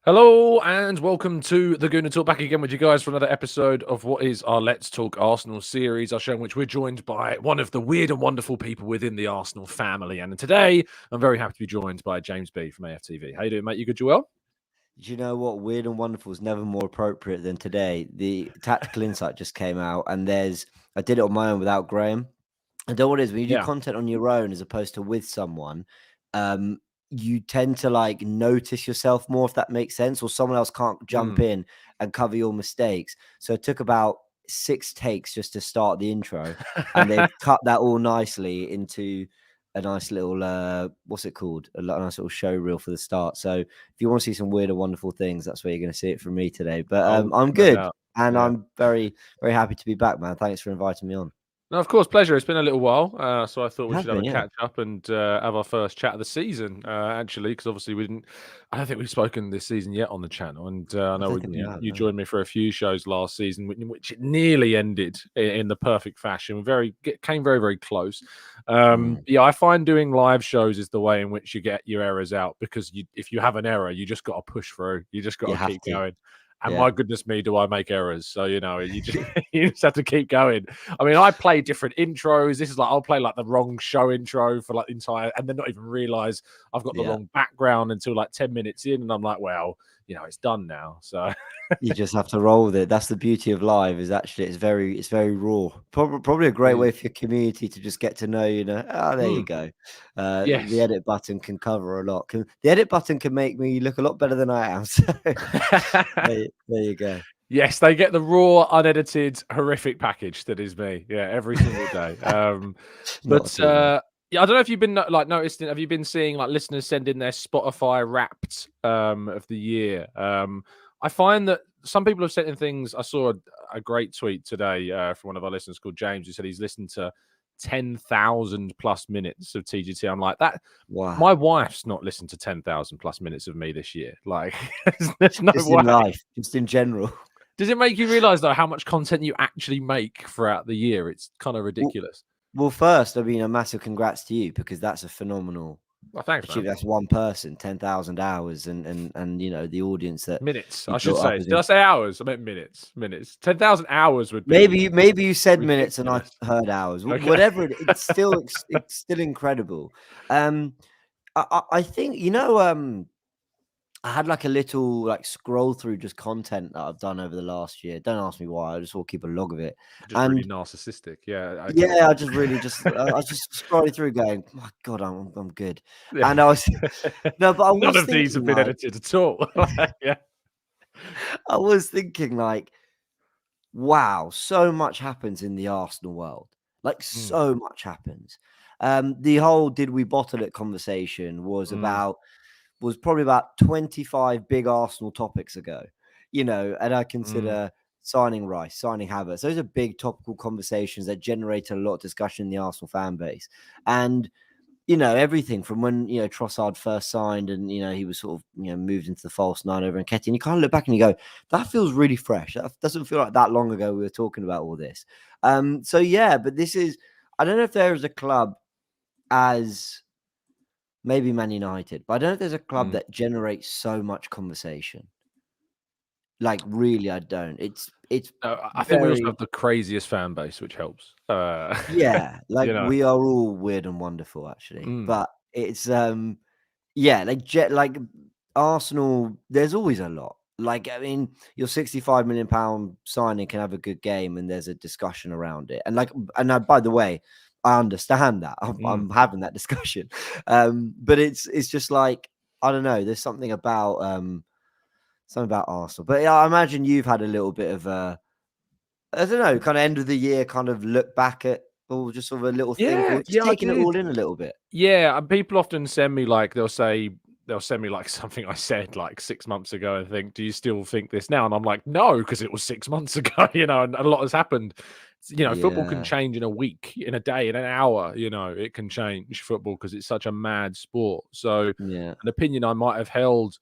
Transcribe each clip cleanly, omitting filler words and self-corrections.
Hello and welcome to the Gooner Talk, back again with you guys for another episode of what is our Let's Talk Arsenal series, our show in which we're joined by one of the weird and wonderful people within the Arsenal family. And today, I'm very happy to be joined by James B from AFTV. How you doing, mate? You good, Joel? Do you know what? Weird and wonderful is never more appropriate than today. The tactical insight just came out, and I did it on my own without Graham. And know what it is, when you do Yeah. content on your own as opposed to with someone, um, you tend to like notice yourself more, if that makes sense, or someone else can't jump in and cover your mistakes. So it took about 6 takes just to start the intro, and they've cut that all nicely into a nice little what's it called? A nice little show reel for the start. So if you want to see some weird and wonderful things, that's where you're going to see it from me today. But I'm No good, doubt. and Yeah. I'm very, very happy to be back, man. Thanks for inviting me on. No, of course, pleasure. It's been a little while, so I thought we It has should have a been, yeah. catch up and have our first chat of the season, actually, because obviously I don't think we've spoken this season yet on the channel, and I I know don't think we have, you no. joined me for a few shows last season, in which it nearly ended in the perfect fashion. Came very, very close. Yeah, I find doing live shows is the way in which you get your errors out, because if you have an error, you just got to push through. You just got You to have keep to. going. And Yeah. my goodness me, do I make errors? So, you just you just have to keep going. I mean, I play different intros. This is like I'll play like the wrong show intro for like the entire, and then not even realize I've got the Yeah. wrong background until like 10 minutes in, and I'm like, well, it's done now. So You just have to roll with it. That's the beauty of live, is actually it's very raw. Probably a great way for your community to just get to know, there you go. The yes. edit button can cover a lot. The edit button can make me look a lot better than I am. So there you go. Yes, they get the raw, unedited, horrific package that is me. Yeah, every single day. Not But at all, man. yeah, I don't know if you've been like noticed. Have you been seeing like listeners send in their Spotify Wrapped of the year? I find that some people have sent in things. I saw a great tweet today from one of our listeners called James, who said he's listened to 10,000 plus minutes of TGT. I'm like that. My Wow. wife's not listened to 10,000 plus minutes of me this year. Like, there's no Just in way. life, just in general. Does it make you realize though how much content you actually make throughout the year? It's kind of Well, ridiculous. well, first, I mean, a massive congrats to you, because that's a phenomenal Well, thanks, man. achievement. That's one person, 10,000 hours, and the audience that Minutes, you I should built up say. is Did I say hours? I meant minutes. Minutes. 10,000 hours would be maybe you said minutes and I ridiculous. heard hours. Okay. Whatever it's still incredible. I think I had like a little like scroll through just content that I've done over the last year. Don't ask me why. I just will keep a log of it. Just really And narcissistic. Yeah. Okay. yeah, I was just scrolling through, going, my God, I'm good. Yeah. And I was no, but I None was of these have thinking been like edited at all. Yeah. I was thinking like, wow, so much happens in the Arsenal world. Like Mm, so much happens. The whole "did we bottle it" conversation mm, was probably about 25 big Arsenal topics ago. And I mm, consider signing Rice, signing Havertz. Those are big topical conversations that generate a lot of discussion in the Arsenal fan base. And everything from when, Trossard first signed and, he was sort of, moved into the false nine over Nketiah. And you kind of look back and you go, that feels really fresh. That doesn't feel like that long ago we were talking about all this. So yeah, but I don't know if there is a club as maybe Man United, but I don't know if there's a club mm. that generates so much conversation. Like really, I don't. It's I think we also very, have the craziest fan base, which helps. yeah, like You know. we are all weird and wonderful actually. Mm, But it's yeah, like Arsenal, there's always a lot. Like, I mean, your 65 million pound signing can have a good game and there's a discussion around it. By the way, I understand that. mm. I'm having that discussion. But it's just like, I don't know, there's something about Arsenal. But yeah, I imagine you've had a little bit of I don't know, kind of end of the year kind of look back at, or just sort of a little think, Yeah, or just yeah, I taking it did. all in a little bit. Yeah, and people often send me like they'll send me like something I said like 6 months ago and think, "Do you still think this now?" And I'm like, "No, because it was 6 months ago," and a lot has happened. Football can Yeah. change in a week, in a day, in an hour, it can change football because it's such a mad sport. So Yeah. an opinion I might have held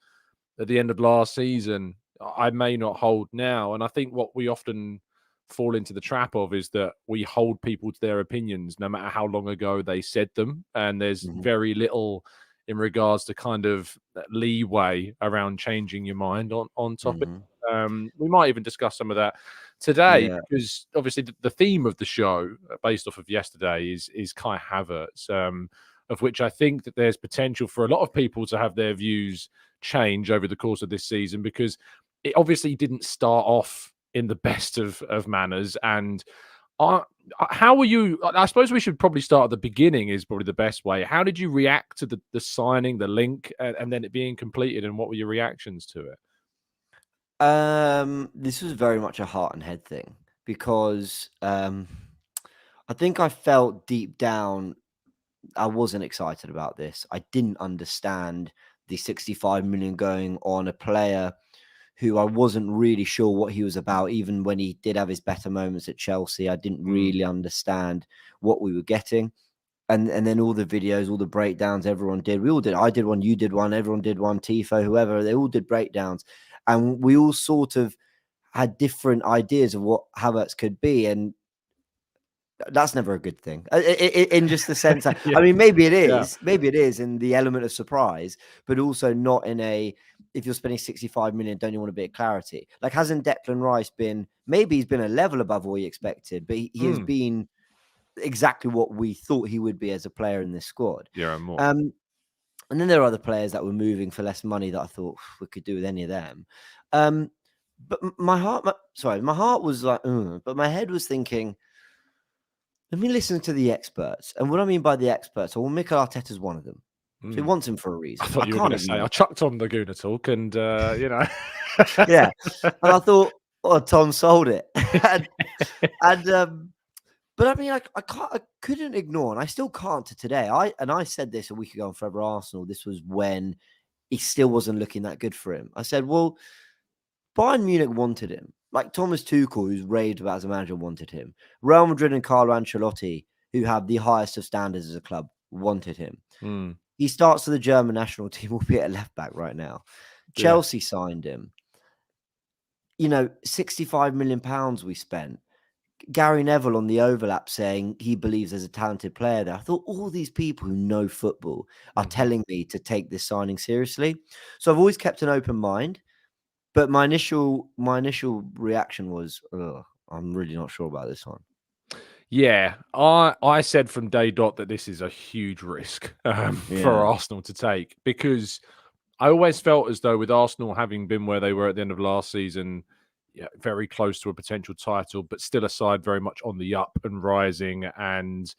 at the end of last season, I may not hold now. And I think what we often fall into the trap of is that we hold people to their opinions no matter how long ago they said them. And there's Mhm. very little in regards to kind of leeway around changing your mind on topic. We might even discuss some of that today, Yeah. because obviously the theme of the show, based off of yesterday, is Kai Havertz, of which I think that there's potential for a lot of people to have their views change over the course of this season, because it obviously didn't start off in the best of manners. And how were you? I suppose we should probably start at the beginning, is probably the best way. How did you react to the signing, the link, and then it being completed, and what were your reactions to it? This was very much a heart and head thing, because I think I felt deep down I wasn't excited about this. I didn't understand the 65 million going on a player who I wasn't really sure what he was about. Even when he did have his better moments at Chelsea, I didn't really understand what we were getting. And then all the videos, all the breakdowns everyone did. We all did. I did one, you did one, everyone did one, Tifo, whoever, they all did breakdowns. And we all sort of had different ideas of what Havertz could be. And that's never a good thing, in just the sense that, Yeah. I mean, maybe it Yeah. is in the element of surprise, but also not in a, if you're spending 65 million, don't you want a bit of clarity? Like, hasn't Declan Rice been, maybe he's been a level above what we expected, but he has been exactly what we thought he would be as a player in this squad. Yeah, and more. And then there are other players that were moving for less money that I thought we could do with any of them. But my heart was like, but my head was thinking, let me listen to the experts. And what I mean by the experts, well, Mikel Arteta's one of them. So he wants him for a reason. I thought you were going to say, I chucked on the Gooner talk, and you know. Yeah. And I thought, oh, Tom sold it. But I mean, I couldn't ignore, and I still can't to today. I said this a week ago on Forever Arsenal. This was when he still wasn't looking that good for him. I said, well, Bayern Munich wanted him. Like Thomas Tuchel, who's raved about as a manager, wanted him. Real Madrid and Carlo Ancelotti, who have the highest of standards as a club, wanted him. He starts for the German national team, albeit at left back right now. Yeah. Chelsea signed him. 65 million pounds we spent. Gary Neville on the overlap saying he believes there's a talented player there. I thought all these people who know football are telling me to take this signing seriously. So I've always kept an open mind. But my initial reaction was, I'm really not sure about this one. Yeah, I said from day dot that this is a huge risk for Arsenal to take, because I always felt as though, with Arsenal having been where they were at the end of last season, very close to a potential title, but still a side very much on the up and rising and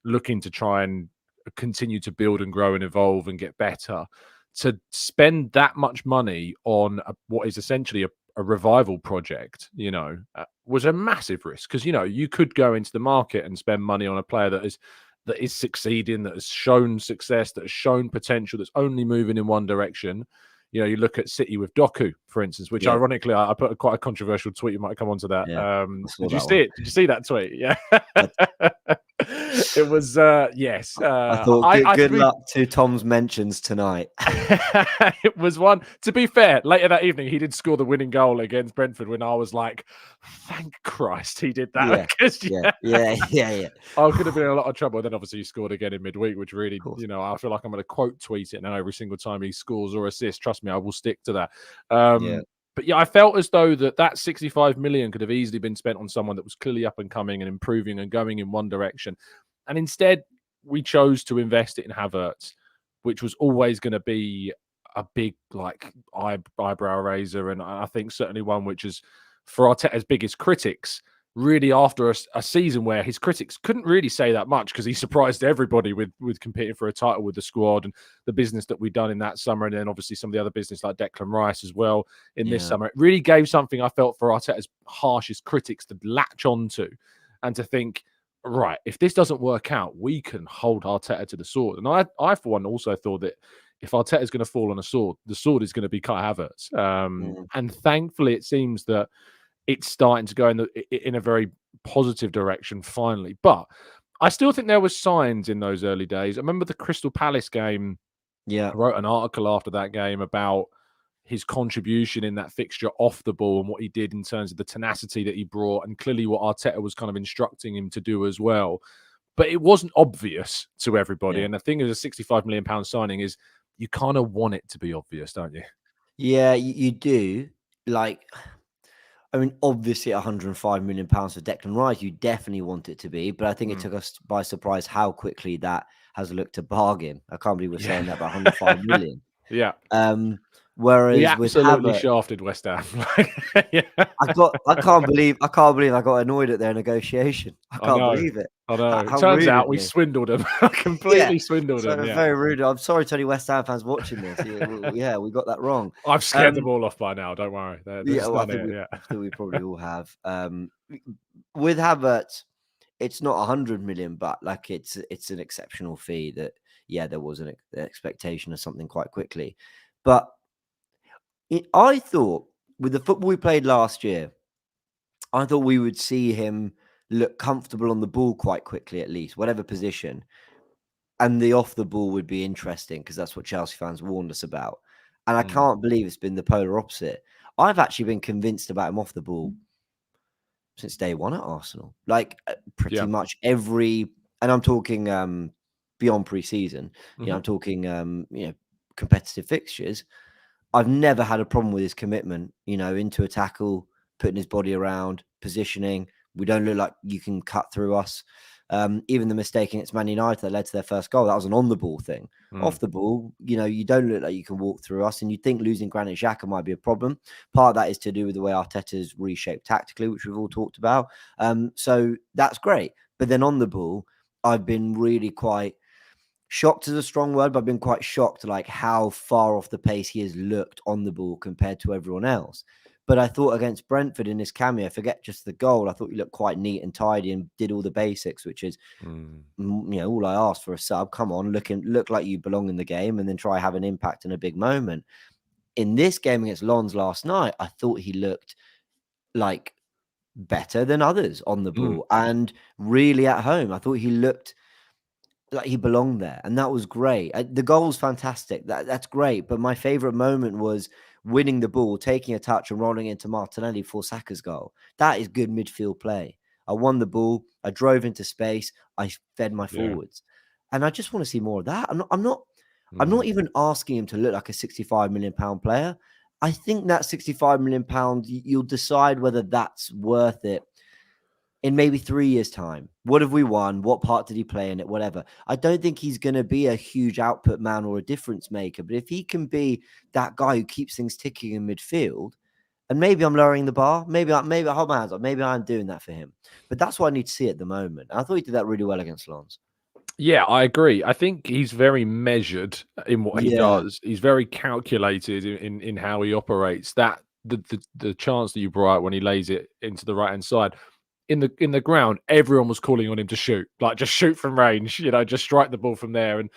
looking to try and continue to build and grow and evolve and get better, to spend that much money on what is essentially a revival project, was a massive risk. Because, you could go into the market and spend money on a player that is succeeding, that has shown success, that has shown potential, that's only moving in one direction. You look at City with Doku, for instance, which ironically, I put quite a controversial tweet. You might come on to that. Did you see it? Did you see that tweet? Yeah. It was, yes. I thought, good luck to Tom's mentions tonight. It was one, to be fair, later that evening, he did score the winning goal against Brentford, when I was like, thank Christ he did that. Yeah. I could have been in a lot of trouble. Then obviously he scored again in midweek, which really, I feel like I'm going to quote tweet it now every single time he scores or assists. Trust me, I will stick to that. But yeah, I felt as though that 65 million could have easily been spent on someone that was clearly up and coming and improving and going in one direction. And instead, we chose to invest it in Havertz, which was always going to be a big eyebrow raiser. And I think certainly one which is, for Arteta's biggest critics, really after a season where his critics couldn't really say that much, because he surprised everybody with competing for a title with the squad and the business that we'd done in that summer. And then obviously some of the other business like Declan Rice as well in this summer. It really gave something, I felt, for Arteta's harshest critics to latch onto and to think, right, if this doesn't work out, we can hold Arteta to the sword. And I for one, also thought that if Arteta is going to fall on a sword, the sword is going to be Kai Havertz. And thankfully, it seems that it's starting to go in a very positive direction finally. But I still think there were signs in those early days. I remember the Crystal Palace game. Yeah. I wrote an article after that game about his contribution in that fixture off the ball and what he did in terms of the tenacity that he brought, and clearly what Arteta was kind of instructing him to do as well. but it wasn't obvious to everybody. Yeah. And the thing is, a £65 million signing is you kind of want it to be obvious, don't you? Yeah, you do. Like, I mean, obviously, £105 million for Declan Rice, you definitely want it to be. But I think it took us by surprise how quickly that has looked a bargain. I can't believe we're saying that about 105 million. Yeah. We Whereas with absolutely Havertz, shafted West Ham. Yeah. I can't believe I got annoyed at their negotiation. I I can't know. believe it. I know. It How turns rude out of we me. swindled them. Yeah. Completely swindled So them. Yeah. very rude. I'm sorry to any West Ham fans watching this. Yeah, we got that wrong. I've scared them all off by now. Don't worry. They're Yeah, well, done it. Yeah. I think we probably all have. With Havertz, it's not 100 million, but like it's an exceptional fee that, yeah, there was an expectation of something quite quickly. But I thought with the football we played last year, I thought we would see him look comfortable on the ball quite quickly, at least, whatever position. And the off the ball would be interesting because that's what Chelsea fans warned us about. And I can't believe it's been the polar opposite. I've actually been convinced about him off the ball since day one at Arsenal. Like pretty much every, and I'm talking beyond pre-season. I'm talking competitive fixtures. I've never had a problem with his commitment. Into a tackle, putting his body around, positioning. We don't look like you can cut through us. Even the mistake against Man United that led to their first goal, that was an on the ball thing. Off the ball, you don't look like you can walk through us, and you think losing Granit Xhaka might be a problem. Part of that is to do with the way Arteta's reshaped tactically, which we've all talked about. So that's great. But then on the ball, I've been really quite shocked is a strong word, but I've been quite shocked like how far off the pace he has looked on the ball compared to everyone else. But I thought against Brentford in his cameo, forget just the goal, I thought he looked quite neat and tidy and did all the basics, which is all I asked for a sub. Come on, look like you belong in the game and then try have an impact in a big moment. In this game against Lens last night, I thought he looked like better than others on the ball and really at home. I thought he looked like he belonged there, and that was great. The goal's fantastic. That's great. But my favorite moment was winning the ball, taking a touch, and rolling into Martinelli for Saka's goal. That is good midfield play. I won the ball. I drove into space. I fed my forwards, and I just want to see more of that. I'm not even asking him to look like a £65 million player. I think that £65 million, you'll decide whether that's worth it in maybe 3 years' time. What have we won? What part did he play in it? Whatever. I don't think he's going to be a huge output man or a difference maker. But if he can be that guy who keeps things ticking in midfield, and maybe I'm lowering the bar, maybe I hold my hands up, maybe I'm doing that for him. But that's what I need to see at the moment. I thought he did that really well against Lens. Yeah, I agree. I think he's very measured in what he does. He's very calculated in how he operates. That the chance that you brought out when he lays it into the right hand side. In the ground, everyone was calling on him to shoot, like just shoot from range, just strike the ball from there. And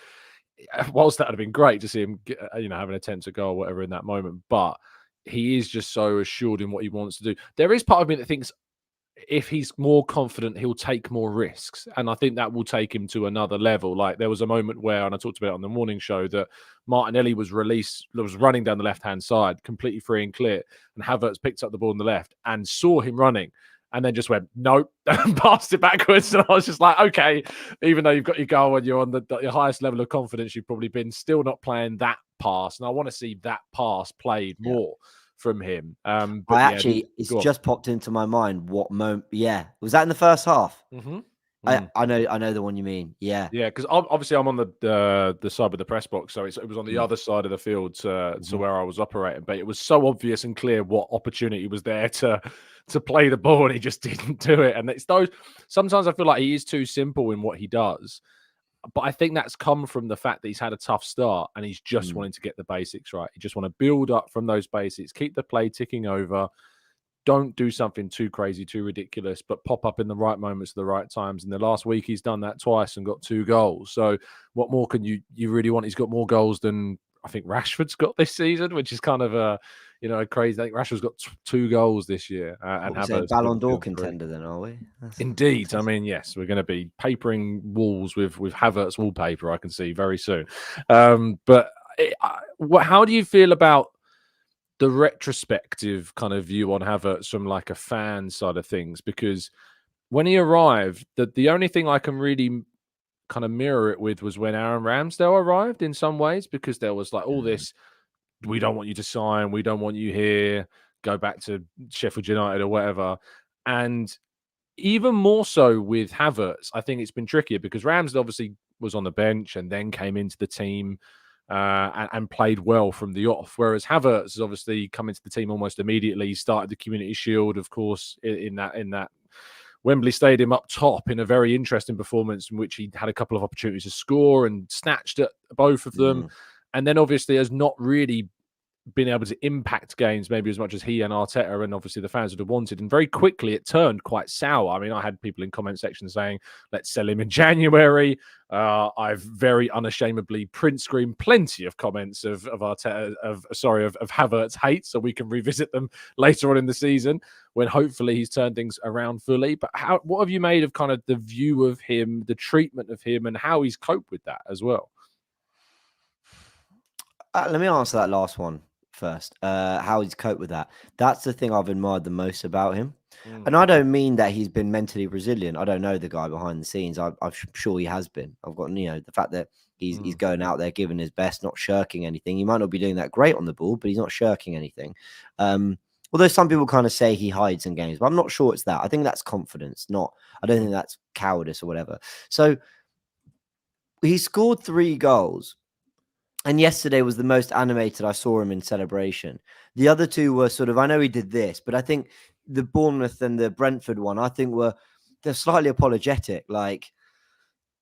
whilst that would have been great to see him, have an attempt to go or whatever in that moment, but he is just so assured in what he wants to do. There is part of me that thinks if he's more confident, he'll take more risks, and I think that will take him to another level. Like there was a moment where, and I talked about it on the morning show, that Martinelli was running down the left hand side, completely free and clear, and Havertz picked up the ball on the left and saw him running. And then just went, nope, and passed it backwards. And I was just like, okay, even though you've got your goal and you're on your highest level of confidence you've probably been, still not playing that pass. And I want to see that pass played more from him. But it's just popped into my mind what moment. Yeah. Was that in the first half? I know the one you mean. Yeah. Yeah, because obviously I'm on the side with the press box, so it was on the other side of the field to where I was operating. But it was so obvious and clear what opportunity was there to play the ball, and he just didn't do it. And it's those. Sometimes I feel like he is too simple in what he does, but I think that's come from the fact that he's had a tough start and he's just wanting to get the basics right. He just want to build up from those basics, keep the play ticking over. Don't do something too crazy, too ridiculous, but pop up in the right moments at the right times. In the last week, he's done that twice and got 2 goals. So what more can you really want? He's got more goals than I think Rashford's got this season, which is kind of crazy. I think Rashford's got 2 goals this year. And have a Ballon d'Or contender then, are we? Indeed. I mean, yes, we're going to be papering walls with Havertz wallpaper, I can see very soon. But how do you feel about the retrospective kind of view on Havertz from like a fan side of things? Because when he arrived, the only thing I can really kind of mirror it with was when Aaron Ramsdale arrived in some ways, because there was like all this, we don't want you to sign, we don't want you here, go back to Sheffield United or whatever. And even more so with Havertz, I think it's been trickier because Ramsdale obviously was on the bench and then came into the team and played well from the off. Whereas Havertz has obviously come into the team almost immediately. He started the Community Shield, of course, in that Wembley Stadium up top in a very interesting performance in which he had a couple of opportunities to score and snatched at both of them. And then obviously has not really been able to impact games maybe as much as he and Arteta and obviously the fans would have wanted. And very quickly it turned quite sour. I mean, I had people in comment section saying, let's sell him in January. I've very unashamedly print screened plenty of comments of Arteta, of Havertz hate, so we can revisit them later on in the season when hopefully he's turned things around fully. But what have you made of kind of the view of him, the treatment of him, and how he's coped with that as well? Let me answer that last one first. How he's coped with that. That's the thing I've admired the most about him. And I don't mean that he's been mentally resilient. I don't know the guy behind the scenes. I'm sure he has been. I've got, the fact that he's going out there giving his best, not shirking anything. He might not be doing that great on the ball, but he's not shirking anything. Although some people kind of say he hides in games, but I'm not sure it's that. I think that's confidence, I don't think that's cowardice or whatever. So he scored 3 goals. And yesterday was the most animated I saw him in celebration. The other 2 were sort of, I know he did this, but I think the Bournemouth and the Brentford one, I think they're slightly apologetic. Like,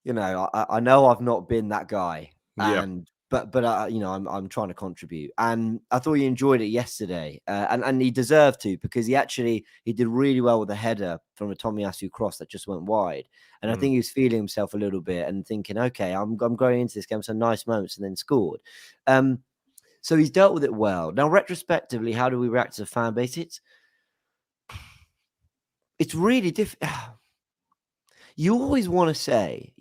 I know I've not been that guy, but I'm trying to contribute. And I thought he enjoyed it yesterday, and he deserved to, because he did really well with a header from a Tomiyasu cross that just went wide. And I think he was feeling himself a little bit and thinking, okay, I'm going into this game, some nice moments, and then scored. So he's dealt with it well. Now, retrospectively, how do we react as a fan base? It's really difficult. You always want to say,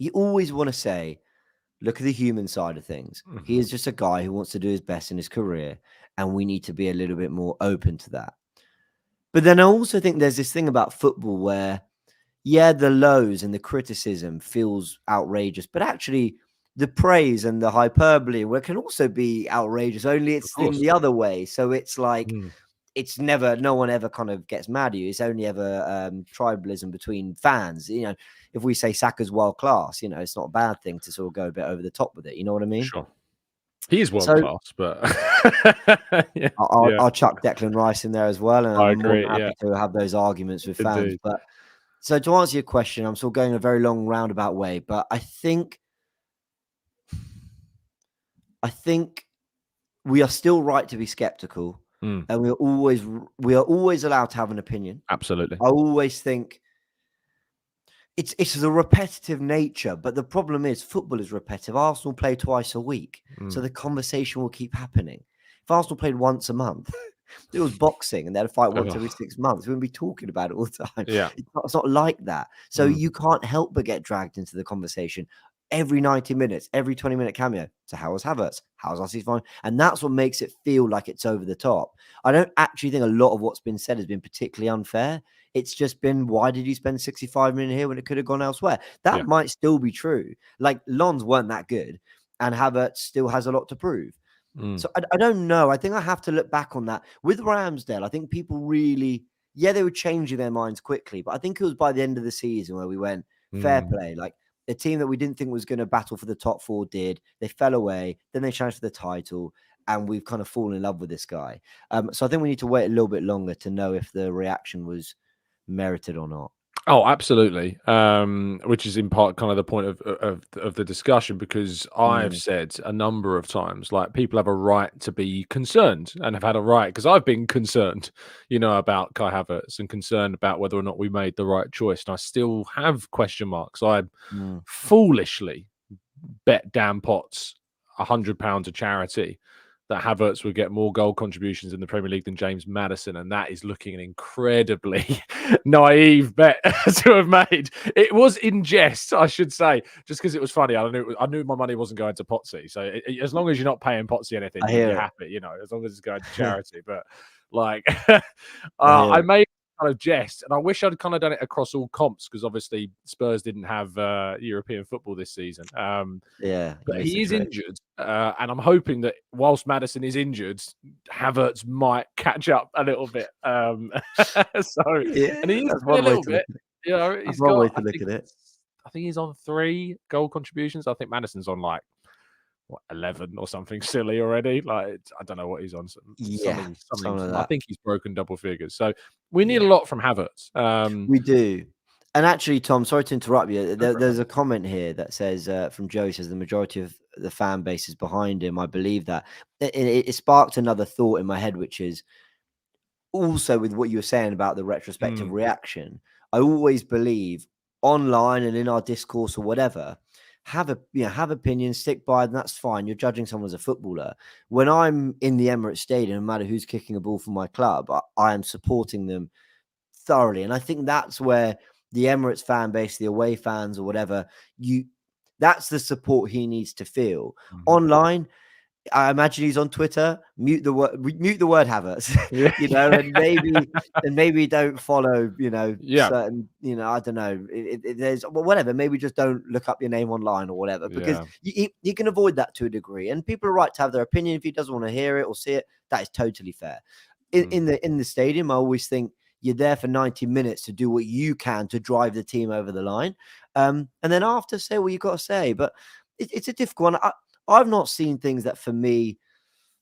look at the human side of things. He is just a guy who wants to do his best in his career, and we need to be a little bit more open to that. But then I also think there's this thing about football where, the lows and the criticism feels outrageous, but actually the praise and the hyperbole can also be outrageous, only it's in the other way. So it's like, it's never, no one ever kind of gets mad at you. It's only ever tribalism between fans. If we say Saka's world class, it's not a bad thing to sort of go a bit over the top with it. You know what I mean? Sure. He is world class, but I'll chuck Declan Rice in there as well. And I agree. I'm happy to have those arguments with fans. But so to answer your question, I'm still going a very long roundabout way, but I think we are still right to be skeptical. And we are always allowed to have an opinion. Absolutely. I always think it's the repetitive nature, but the problem is football is repetitive. Arsenal play twice a week, so the conversation will keep happening. If Arsenal played once a month, it was boxing, and they had a fight once every 6 months, we wouldn't be talking about it all the time. Yeah, it's not like that. So you can't help but get dragged into the conversation. Every 90 minutes, every 20-minute cameo. So how was Havertz? How's Arsenal fine? And that's what makes it feel like it's over the top. I don't actually think a lot of what's been said has been particularly unfair. It's just been, why did you spend 65 million here when it could have gone elsewhere? That might still be true. Like, Lons weren't that good, and Havertz still has a lot to prove. So I don't know. I think I have to look back on that. With Ramsdale, I think people really, they were changing their minds quickly. But I think it was by the end of the season where we went, fair play. Like, a team that we didn't think was going to battle for the top 4 did. They fell away. Then they challenged for the title. And we've kind of fallen in love with this guy. So I think we need to wait a little bit longer to know if the reaction was merited or not. Oh, absolutely. Which is in part kind of the point of the discussion, because I've said a number of times, like, people have a right to be concerned, and have had a right, because I've been concerned, about Kai Havertz, and concerned about whether or not we made the right choice. And I still have question marks. I foolishly bet Dan Potts £100 to charity that Havertz would get more goal contributions in the Premier League than James Maddison, and that is looking an incredibly naive bet to have made. It was in jest, I should say, just because it was funny. I knew my money wasn't going to Potsy, so as long as you're not paying Potsy anything, you're happy, as long as it's going to charity. But like, I made kind of jest, and I wish I'd kind of done it across all comps because obviously Spurs didn't have European football this season. But he is injured, and I'm hoping that whilst Maddison is injured, Havertz might catch up a little bit. And he is a little bit. You know, he's got. Way to look at it. I think he's on 3 goal contributions. I think Maddison's on like 11 or something silly already. Like I don't know what he's on. Something like that. I think he's broken double figures. So we need a lot from Havertz. We do. And actually, Tom, sorry to interrupt you. There's a comment here that says from Joe, says the majority of the fan base is behind him. I believe that. It sparked another thought in my head, which is also with what you were saying about the retrospective reaction. I always believe online and in our discourse or whatever, have opinions, stick by them, that's fine. You're judging someone as a footballer. When I'm in the Emirates Stadium, no matter who's kicking a ball for my club, I am supporting them thoroughly. And I think that's where the Emirates fan base, the away fans or whatever, that's the support he needs to feel. Online, I imagine he's on Twitter. Mute the word Havertz, and maybe don't follow, certain, I don't know. There's whatever. Maybe just don't look up your name online or whatever, because you can avoid that to a degree. And people are right to have their opinion. If he doesn't want to hear it or see it, that is totally fair. In the stadium, I always think you're there for 90 minutes to do what you can to drive the team over the line, and then after say what you got to say. But it's a difficult one. I've not seen things that, for me,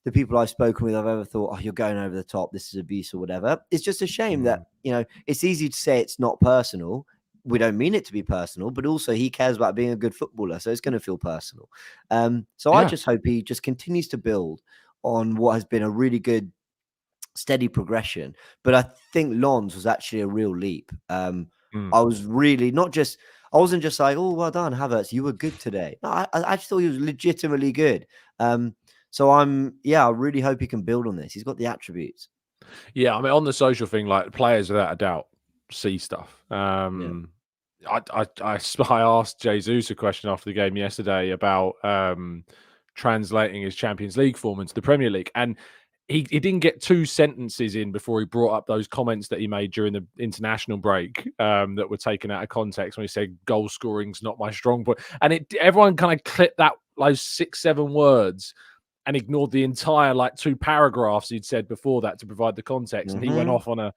the people I've spoken with, I've ever thought, oh, you're going over the top, this is abuse or whatever. It's just a shame that, it's easy to say it's not personal. We don't mean it to be personal, but also he cares about being a good footballer, so it's going to feel personal. I just hope he just continues to build on what has been a really good, steady progression. But I think Lens was actually a real leap. I was really I wasn't just like, oh, well done, Havertz, you were good today. No, I just thought he was legitimately good. So I really hope he can build on this. He's got the attributes. Yeah, I mean, on the social thing, like players without a doubt see stuff. I asked Jesus a question after the game yesterday about translating his Champions League form into the Premier League, and he didn't get 2 sentences in before he brought up those comments that he made during the international break that were taken out of context when he said goal scoring's not my strong point. And everyone kind of clipped those 6-7 words and ignored the entire 2 paragraphs he'd said before that to provide the context. And he went off on a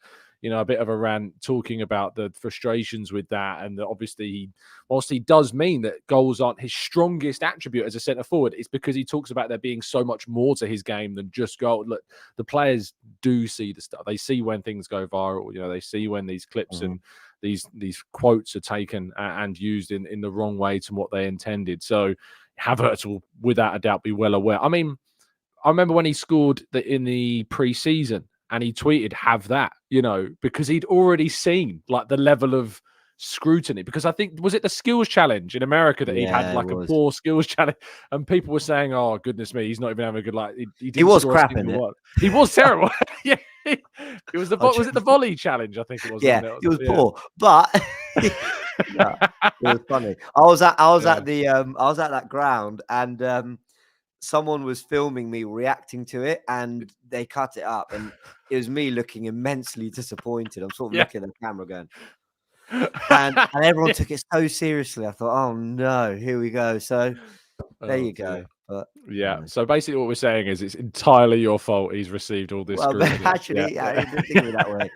bit of a rant talking about the frustrations with that. And that obviously, whilst he does mean that goals aren't his strongest attribute as a centre forward, it's because he talks about there being so much more to his game than just goal. Look, the players do see the stuff. They see when things go viral. They see when these clips and these quotes are taken and used in the wrong way to what they intended. So Havertz will, without a doubt, be well aware. I mean, I remember when he scored in the pre-season, and he tweeted, have that, because he'd already seen the level of scrutiny. Because I think, was it the skills challenge in America that he had a poor skills challenge? And people were saying, oh, goodness me, he's not even having a good, he was crap in it. He was terrible. Yeah. It was was it the volley challenge? I think it was. Yeah, it was poor. But it was funny. I was at that ground, and someone was filming me reacting to it, and they cut it up, and it was me looking immensely disappointed. I'm sort of looking at the camera going, and everyone took it so seriously. I thought, oh no, here we go. So there you go. But so basically what we're saying is it's entirely your fault he's received all this scrutiny. Actually, I didn't think of it that way.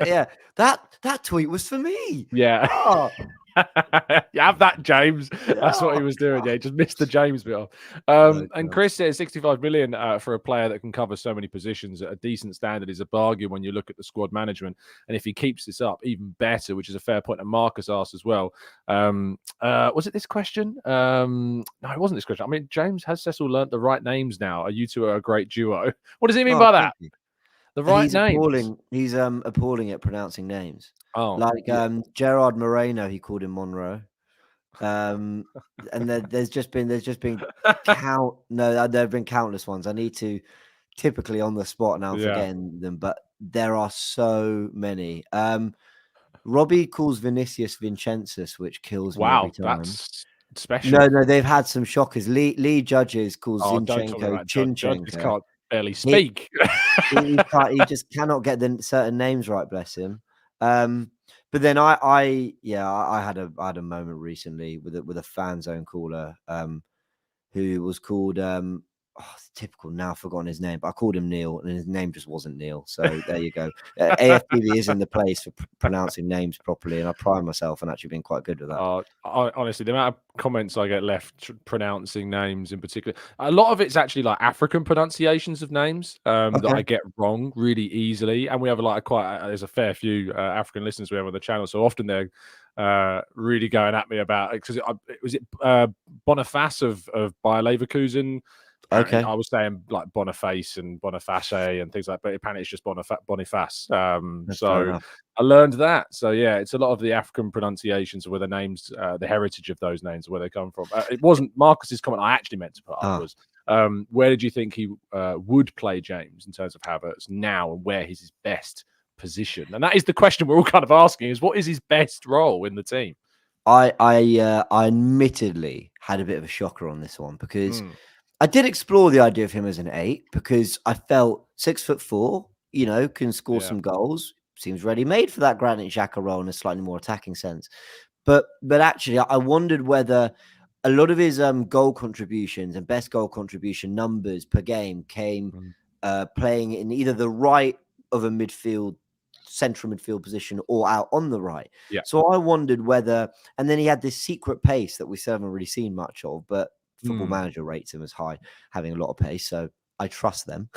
Yeah, that tweet was for me. Yeah. Oh. You have that, James. That's what he was doing. Yeah, he just missed the James bit off. And Chris says 65 million for a player that can cover so many positions at a decent standard is a bargain when you look at the squad management. And if he keeps this up, even better, which is a fair point. And Marcus asked as well. Was it this question? No, it wasn't this question. I mean, James, has Cecil learnt the right names now? You two are a great duo. What does he mean by that? The right names. He's appalling at pronouncing names. Oh, Gerard Moreno, he called him Monroe. And there's been there have been countless ones. I need to typically on the spot now, I'm forgetting them, but there are so many. Robbie calls Vinicius Vincenzus, which kills me every time. That's special. No, they've had some shockers. Lee Judges calls Zinchenko Chinchenko. Judges can't barely speak. He just cannot get the certain names right, bless him. But then I had a moment recently with a fan zone caller who was called it's typical now. I've forgotten his name, but I called him Neil, and his name just wasn't Neil. So there you go. AFTV is in the place for pronouncing names properly, and I pride myself on actually being quite good with that. Honestly, the amount of comments I get left pronouncing names in particular, a lot of it's actually like African pronunciations of names that I Okay. get wrong really easily. And we have there's a fair few African listeners we have on the channel, so often they're really going at me about it because was it Boniface of Bayer Leverkusen. Apparently, Okay. I was saying like Boniface and Boniface and things like that, but apparently it's just Boniface. That's fair So enough. I learned that. So yeah, it's a lot of the African pronunciations of where the names, the heritage of those names, where they come from. It wasn't Marcus's comment I actually meant to put up was, where did you think he would play James in terms of Havertz now, and where is his best position? And that is the question we're all kind of asking: is what is his best role in the team? I admittedly had a bit of a shocker on this one because I did explore the idea of him as an 8 because I felt 6'4", can score some goals. Seems ready made for that Granit Xhaka role in a slightly more attacking sense. But actually, I wondered whether a lot of his goal contributions and best goal contribution numbers per game came playing in either the right of a central midfield position or out on the right. Yeah. So I wondered whether, and then he had this secret pace that we still haven't really seen much of, but Football Manager rates him as high, having a lot of pace. So I trust them.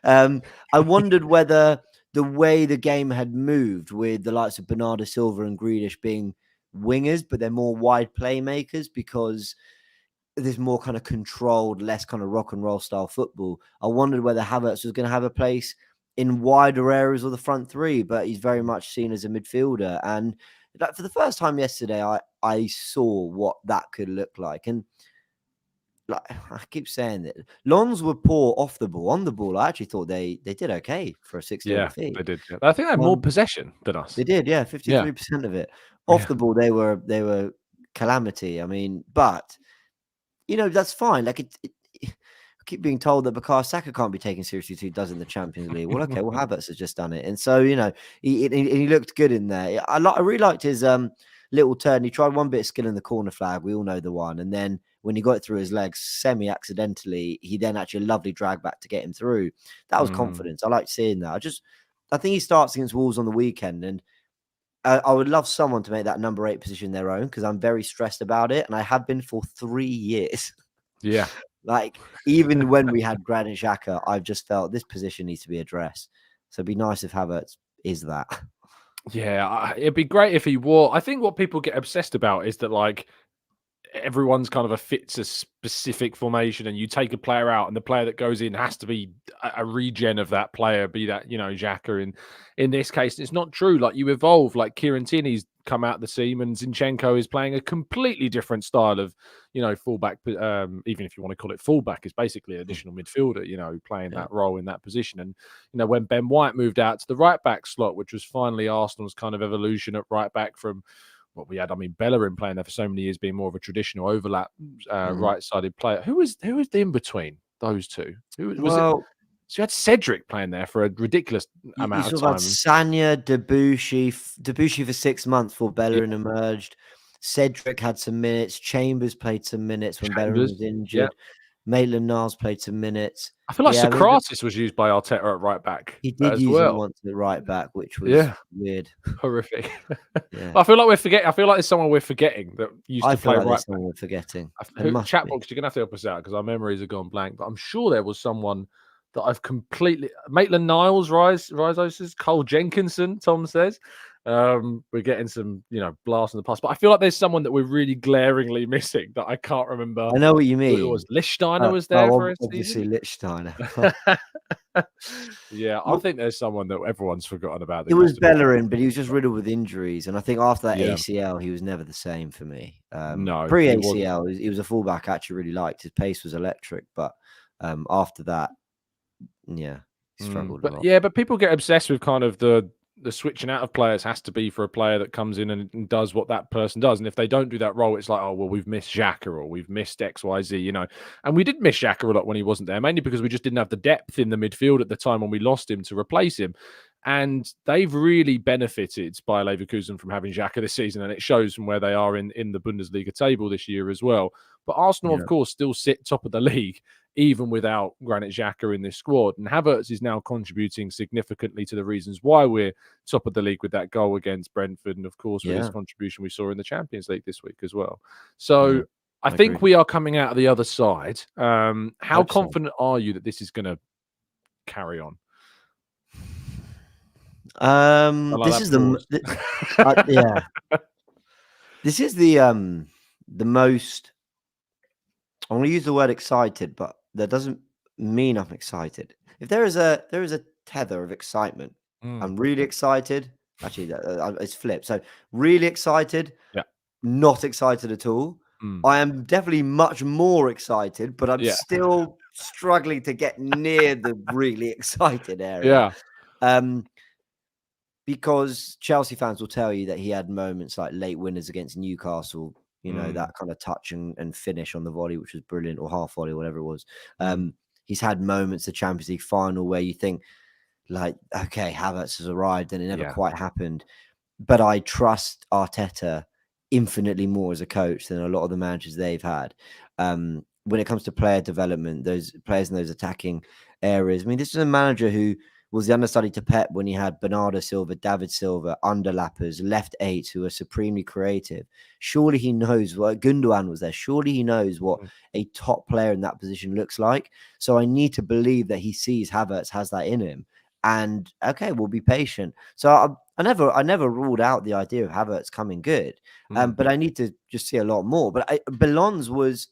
I wondered whether the way the game had moved with the likes of Bernardo Silva and Grealish being wingers, but they're more wide playmakers because there's more kind of controlled, less kind of rock and roll style football. I wondered whether Havertz was going to have a place in wider areas of the front three, but he's very much seen as a midfielder. And for the first time yesterday, I saw what that could look like. And like I keep saying that Lons were poor off the ball. On the ball, I actually thought they did okay for a 60 defeat. They did. Yeah. I think they had more possession than us. They did, 53% of it. Off the ball, they were calamity. I mean, but that's fine. Like I keep being told that Bukayo Saka can't be taken seriously till he does in the Champions League. Well, okay, well Havertz has just done it, and so he looked good in there. I really liked his little turn. He tried one bit of skill in the corner flag. We all know the one, and then when he got it through his legs semi-accidentally, he then actually a lovely drag back to get him through. That was confidence. I like seeing that. I think he starts against Wolves on the weekend, and I would love someone to make that number 8 position their own because I'm very stressed about it, and I have been for 3 years. Yeah. Like, even when we had Granit Xhaka, I've just felt this position needs to be addressed. So it'd be nice if Havertz is that. Yeah, it'd be great if he wore. I think what people get obsessed about is that, like, everyone's kind of a fits a specific formation, and you take a player out, and the player that goes in has to be a regen of that player, be that, Xhaka in this case. It's not true. Like, you evolve. Like, Kieran Tierney's come out the seam, and Zinchenko is playing a completely different style of, fullback. Even if you want to call it fullback, is basically an additional midfielder, playing that role in that position. And, when Ben White moved out to the right back slot, which was finally Arsenal's kind of evolution at right back from what we had. I mean, Bellerin playing there for so many years, being more of a traditional overlap right-sided player. Who was the in between those two? Who was it? So you had Cedric playing there for a ridiculous amount of time. Sanya, Debuchy for 6 months before Bellerin emerged. Cedric had some minutes. Chambers played some minutes when Bellerin was injured. Maitland-Niles played some minutes. I feel like Socrates was used by Arteta at right back. He did use him once at right back, which was weird. Horrific. I feel like we're forgetting. I feel like there's someone we're forgetting that used to play right back. Someone we're forgetting. Chat box, you're going to have to help us out because our memories have gone blank. But I'm sure there was someone that I've completely... Maitland-Niles, Rises, Cole Jenkinson, Tom says. We're getting some, blast in the past. But I feel like there's someone that we're really glaringly missing that I can't remember. I know what you mean. It was Lichtsteiner was there for a obviously season. Lichtsteiner. I think there's someone that everyone's forgotten about. It was Bellerin, but he was just riddled with injuries. And I think after that ACL, he was never the same for me. No. Pre-ACL, he was a fullback I actually really liked. His pace was electric. But after that, he struggled a lot. Yeah, but people get obsessed with kind of the switching out of players has to be for a player that comes in and does what that person does. And if they don't do that role, it's like, oh, well, we've missed Xhaka or we've missed XYZ, And we did miss Xhaka a lot when he wasn't there, mainly because we just didn't have the depth in the midfield at the time when we lost him to replace him. And they've really benefited by Leverkusen from having Xhaka this season, and it shows from where they are in the Bundesliga table this year as well. But Arsenal, of course, still sit top of the league, even without Granit Xhaka in this squad. And Havertz is now contributing significantly to the reasons why we're top of the league with that goal against Brentford, and of course with his contribution we saw in the Champions League this week as well. So I think we are coming out of the other side. How confident are you that this is going to carry on? This is this is the most. I'm going to use the word excited, but that doesn't mean I'm excited. If there is a tether of excitement, I'm really excited. Actually, it's flipped. So really excited, not excited at all. I am definitely much more excited, but I'm still struggling to get near the really excited area. Because Chelsea fans will tell you that he had moments like late winners against Newcastle, that kind of touch and finish on the volley, which was brilliant, or half volley, whatever it was. He's had moments, the Champions League final, where you think, like, okay, Havertz has arrived, and it never quite happened. But I trust Arteta infinitely more as a coach than a lot of the managers they've had. When it comes to player development, those players in those attacking areas. I mean, this is a manager who was the understudy to Pep when he had Bernardo Silva, David Silva, underlappers, left eights who are supremely creative. Surely he knows what Gundogan was there. Surely he knows what a top player in that position looks like. So I need to believe that he sees Havertz has that in him. And okay, we'll be patient. So I never ruled out the idea of Havertz coming good, but I need to just see a lot more. But Bellon's was,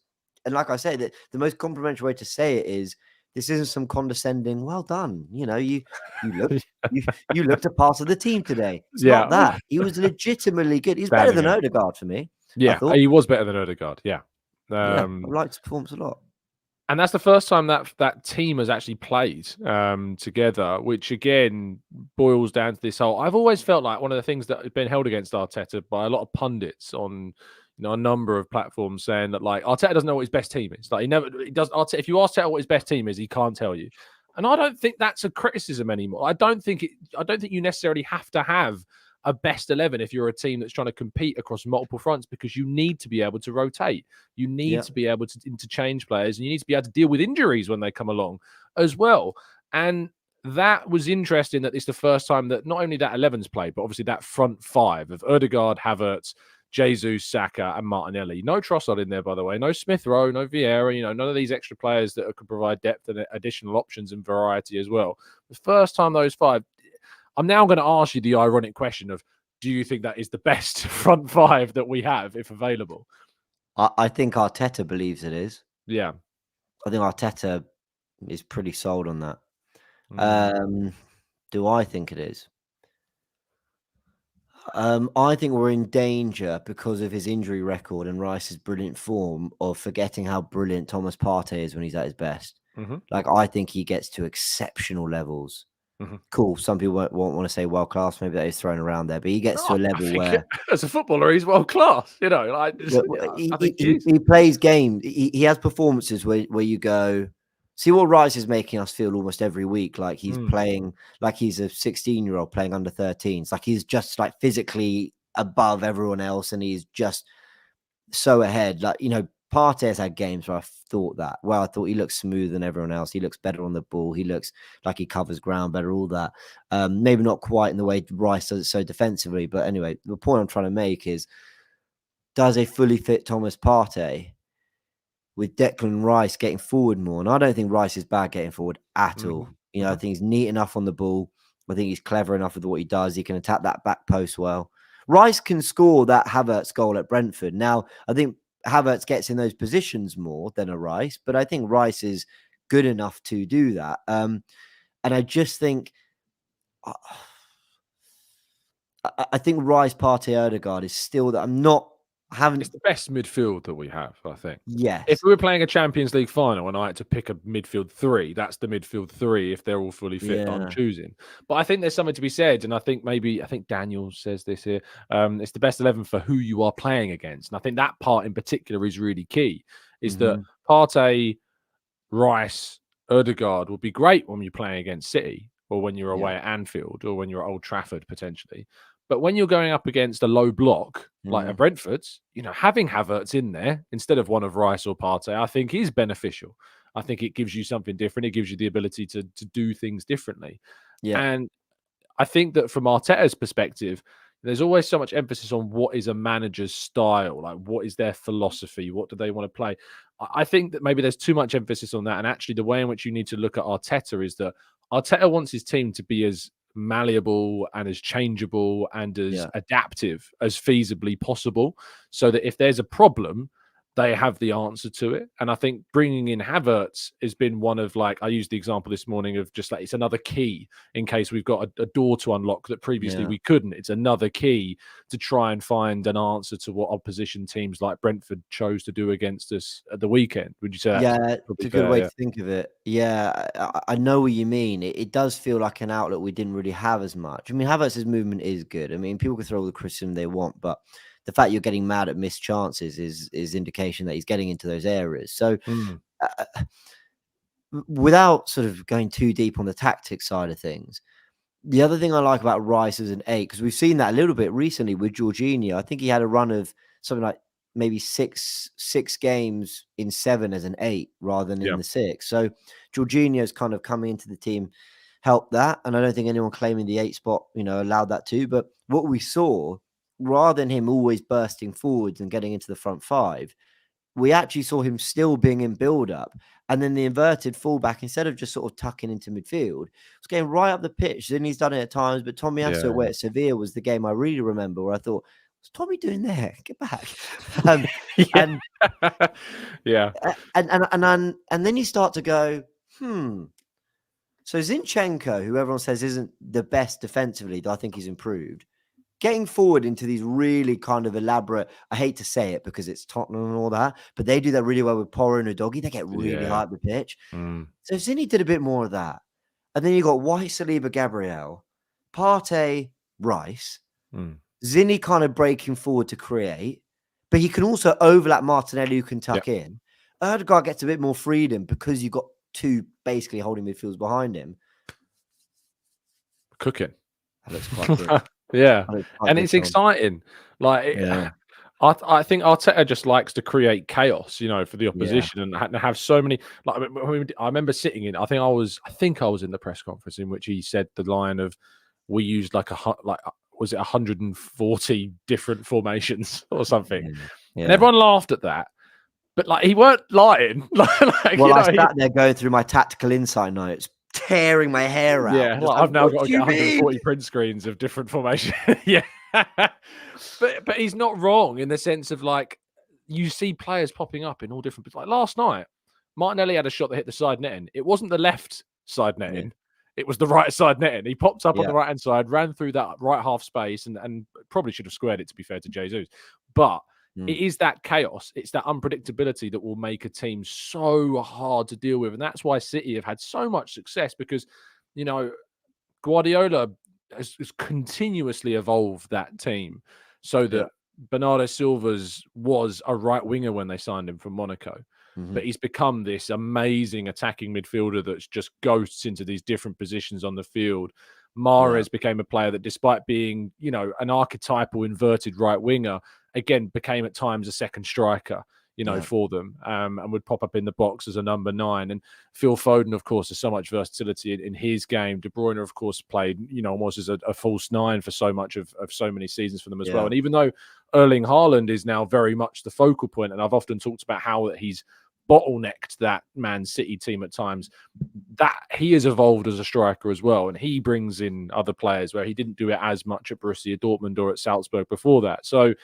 and like I say, that the most complimentary way to say it is, this isn't some condescending, well done. You looked you looked a part of the team today. It's not that. He was legitimately good. He's better than Odegaard for me. Yeah, he was better than Odegaard. Yeah. I liked his performance a lot. And that's the first time that team has actually played together, which again boils down to this whole. I've always felt like one of the things that has been held against Arteta by a lot of pundits on a number of platforms, saying that like Arteta doesn't know what his best team is. Like he does. Arteta, if you ask Arteta what his best team is, he can't tell you. And I don't think that's a criticism anymore. I don't think you necessarily have to have a best 11 if you're a team that's trying to compete across multiple fronts, because you need to be able to rotate. You need to be able to interchange players, and you need to be able to deal with injuries when they come along as well. And that was interesting that it's the first time that not only that 11's played, but obviously that front five of Odegaard, Havertz, Jesus, Saka, and Martinelli. No Trossard in there, by the way. No Smith Rowe, no Vieira. None of these extra players that could provide depth and additional options and variety as well. The first time those five. I'm now going to ask you the ironic question of, do you think that is the best front five that we have, if available? I think Arteta believes it is. Yeah. I think Arteta is pretty sold on that. Do I think it is? I think we're in danger because of his injury record and Rice's brilliant form of forgetting how brilliant Thomas Partey is when he's at his best. Like, I think he gets to exceptional levels. Cool. Some people won't want to say world class. Maybe that is thrown around there, but he gets to a level where, as a footballer, he's world class. He plays games. He has performances where you go, see what Rice is making us feel almost every week. Like he's playing, like he's a 16-year-old playing under 13s. Like he's just like physically above everyone else, and he's just so ahead. Like, Partey has had games where I thought that. Well, I thought he looks smoother than everyone else. He looks better on the ball. He looks like he covers ground better, all that. Maybe not quite in the way Rice does it so defensively. But anyway, the point I'm trying to make is, does a fully fit Thomas Partey with Declan Rice getting forward more? And I don't think Rice is bad getting forward at all. I think he's neat enough on the ball. I think he's clever enough with what he does. He can attack that back post well. Rice can score that Havertz goal at Brentford. Now, I think Havertz gets in those positions more than a Rice, but I think Rice is good enough to do that. And I just think, I think Rice, Partey, Odegaard is still that. It's the best midfield that we have, I think. Yes. If we were playing a Champions League final and I had to pick a midfield three, that's the midfield three if they're all fully fit that I'm choosing. But I think there's something to be said, and I think Daniel says this here. It's the best 11 for who you are playing against. And I think that part in particular is really key, is that Partey, Rice, Odegaard would be great when you're playing against City. or when you're away at Anfield, or when you're at Old Trafford potentially. But when you're going up against a low block like a Brentford's, having Havertz in there instead of one of Rice or Partey, I think is beneficial. I think it gives you something different. It gives you the ability to do things differently. Yeah. And I think that from Arteta's perspective, there's always so much emphasis on what is a manager's style, like what is their philosophy, what do they want to play. I think that maybe there's too much emphasis on that. And actually, the way in which you need to look at Arteta is that Arteta wants his team to be as malleable and as changeable and as adaptive as feasibly possible, so that if there's a problem, they have the answer to it. And I think bringing in Havertz has been one of, like, I used the example this morning of just like, it's another key in case we've got a door to unlock that previously we couldn't. It's another key to try and find an answer to what opposition teams like Brentford chose to do against us at the weekend. Would you say that's it's a good way to think of it. Yeah, I know what you mean. It does feel like an outlet we didn't really have as much. I mean, Havertz's movement is good. I mean, people can throw all the criticism they want, but the fact you're getting mad at missed chances is indication that he's getting into those areas. So without sort of going too deep on the tactics side of things, the other thing I like about Rice as an 8, because we've seen that a little bit recently with Jorginho. I think he had a run of something like maybe six games in 7 as an 8 rather than in the 6. So Jorginho's kind of coming into the team helped that. And I don't think anyone claiming the 8 spot, allowed that too. But what we saw, rather than him always bursting forwards and getting into the front 5, we actually saw him still being in build-up. And then the inverted fullback, instead of just sort of tucking into midfield, was getting right up the pitch. Then he's done it at times. But Tommy Anso away at Sevilla was the game I really remember where I thought, what's Tommy doing there? Get back. And then you start to go, So Zinchenko, who everyone says isn't the best defensively, though I think he's improved, getting forward into these really kind of elaborate, I hate to say it because it's Tottenham and all that, but they do that really well with Porro and Udogie. They get really high up the pitch. So Zinni did a bit more of that. And then you got White, Saliba, Gabriel, Partey, Rice, Zinni kind of breaking forward to create, but he can also overlap Martinelli who can tuck in. Odegaard gets a bit more freedom because you've got 2 basically holding midfields behind him. Cooking. That looks quite good. And it's exciting. Like, I think Arteta just likes to create chaos, for the opposition and have so many. Like, I remember sitting in. I think I was in the press conference in which he said the line of, "We used was it 140 different formations or something," and everyone laughed at that. But like, he weren't lying. I sat there going through my tactical insight notes, tearing my hair out. Yeah, I've now got to get 140 print screens of different formations. But he's not wrong in the sense of, like, you see players popping up in all different. Like last night, Martinelli had a shot that hit the side netting. It wasn't the left side netting. It was the right side netting. He popped up on the right hand side, ran through that right half space, and probably should have squared it, to be fair to Jesus. But it is that chaos. It's that unpredictability that will make a team so hard to deal with. And that's why City have had so much success because, Guardiola has continuously evolved that team so that Bernardo Silva's was a right winger when they signed him from Monaco. But he's become this amazing attacking midfielder that's just ghosts into these different positions on the field. Mahrez became a player that, despite being, an archetypal inverted right winger, again, became at times a second striker, for them, and would pop up in the box as a number 9. And Phil Foden, of course, has so much versatility in his game. De Bruyne, of course, played, almost as a false 9 for so much of so many seasons for them as well. And even though Erling Haaland is now very much the focal point, and I've often talked about how that he's bottlenecked that Man City team at times, that he has evolved as a striker as well, and he brings in other players where he didn't do it as much at Borussia Dortmund or at Salzburg before that. So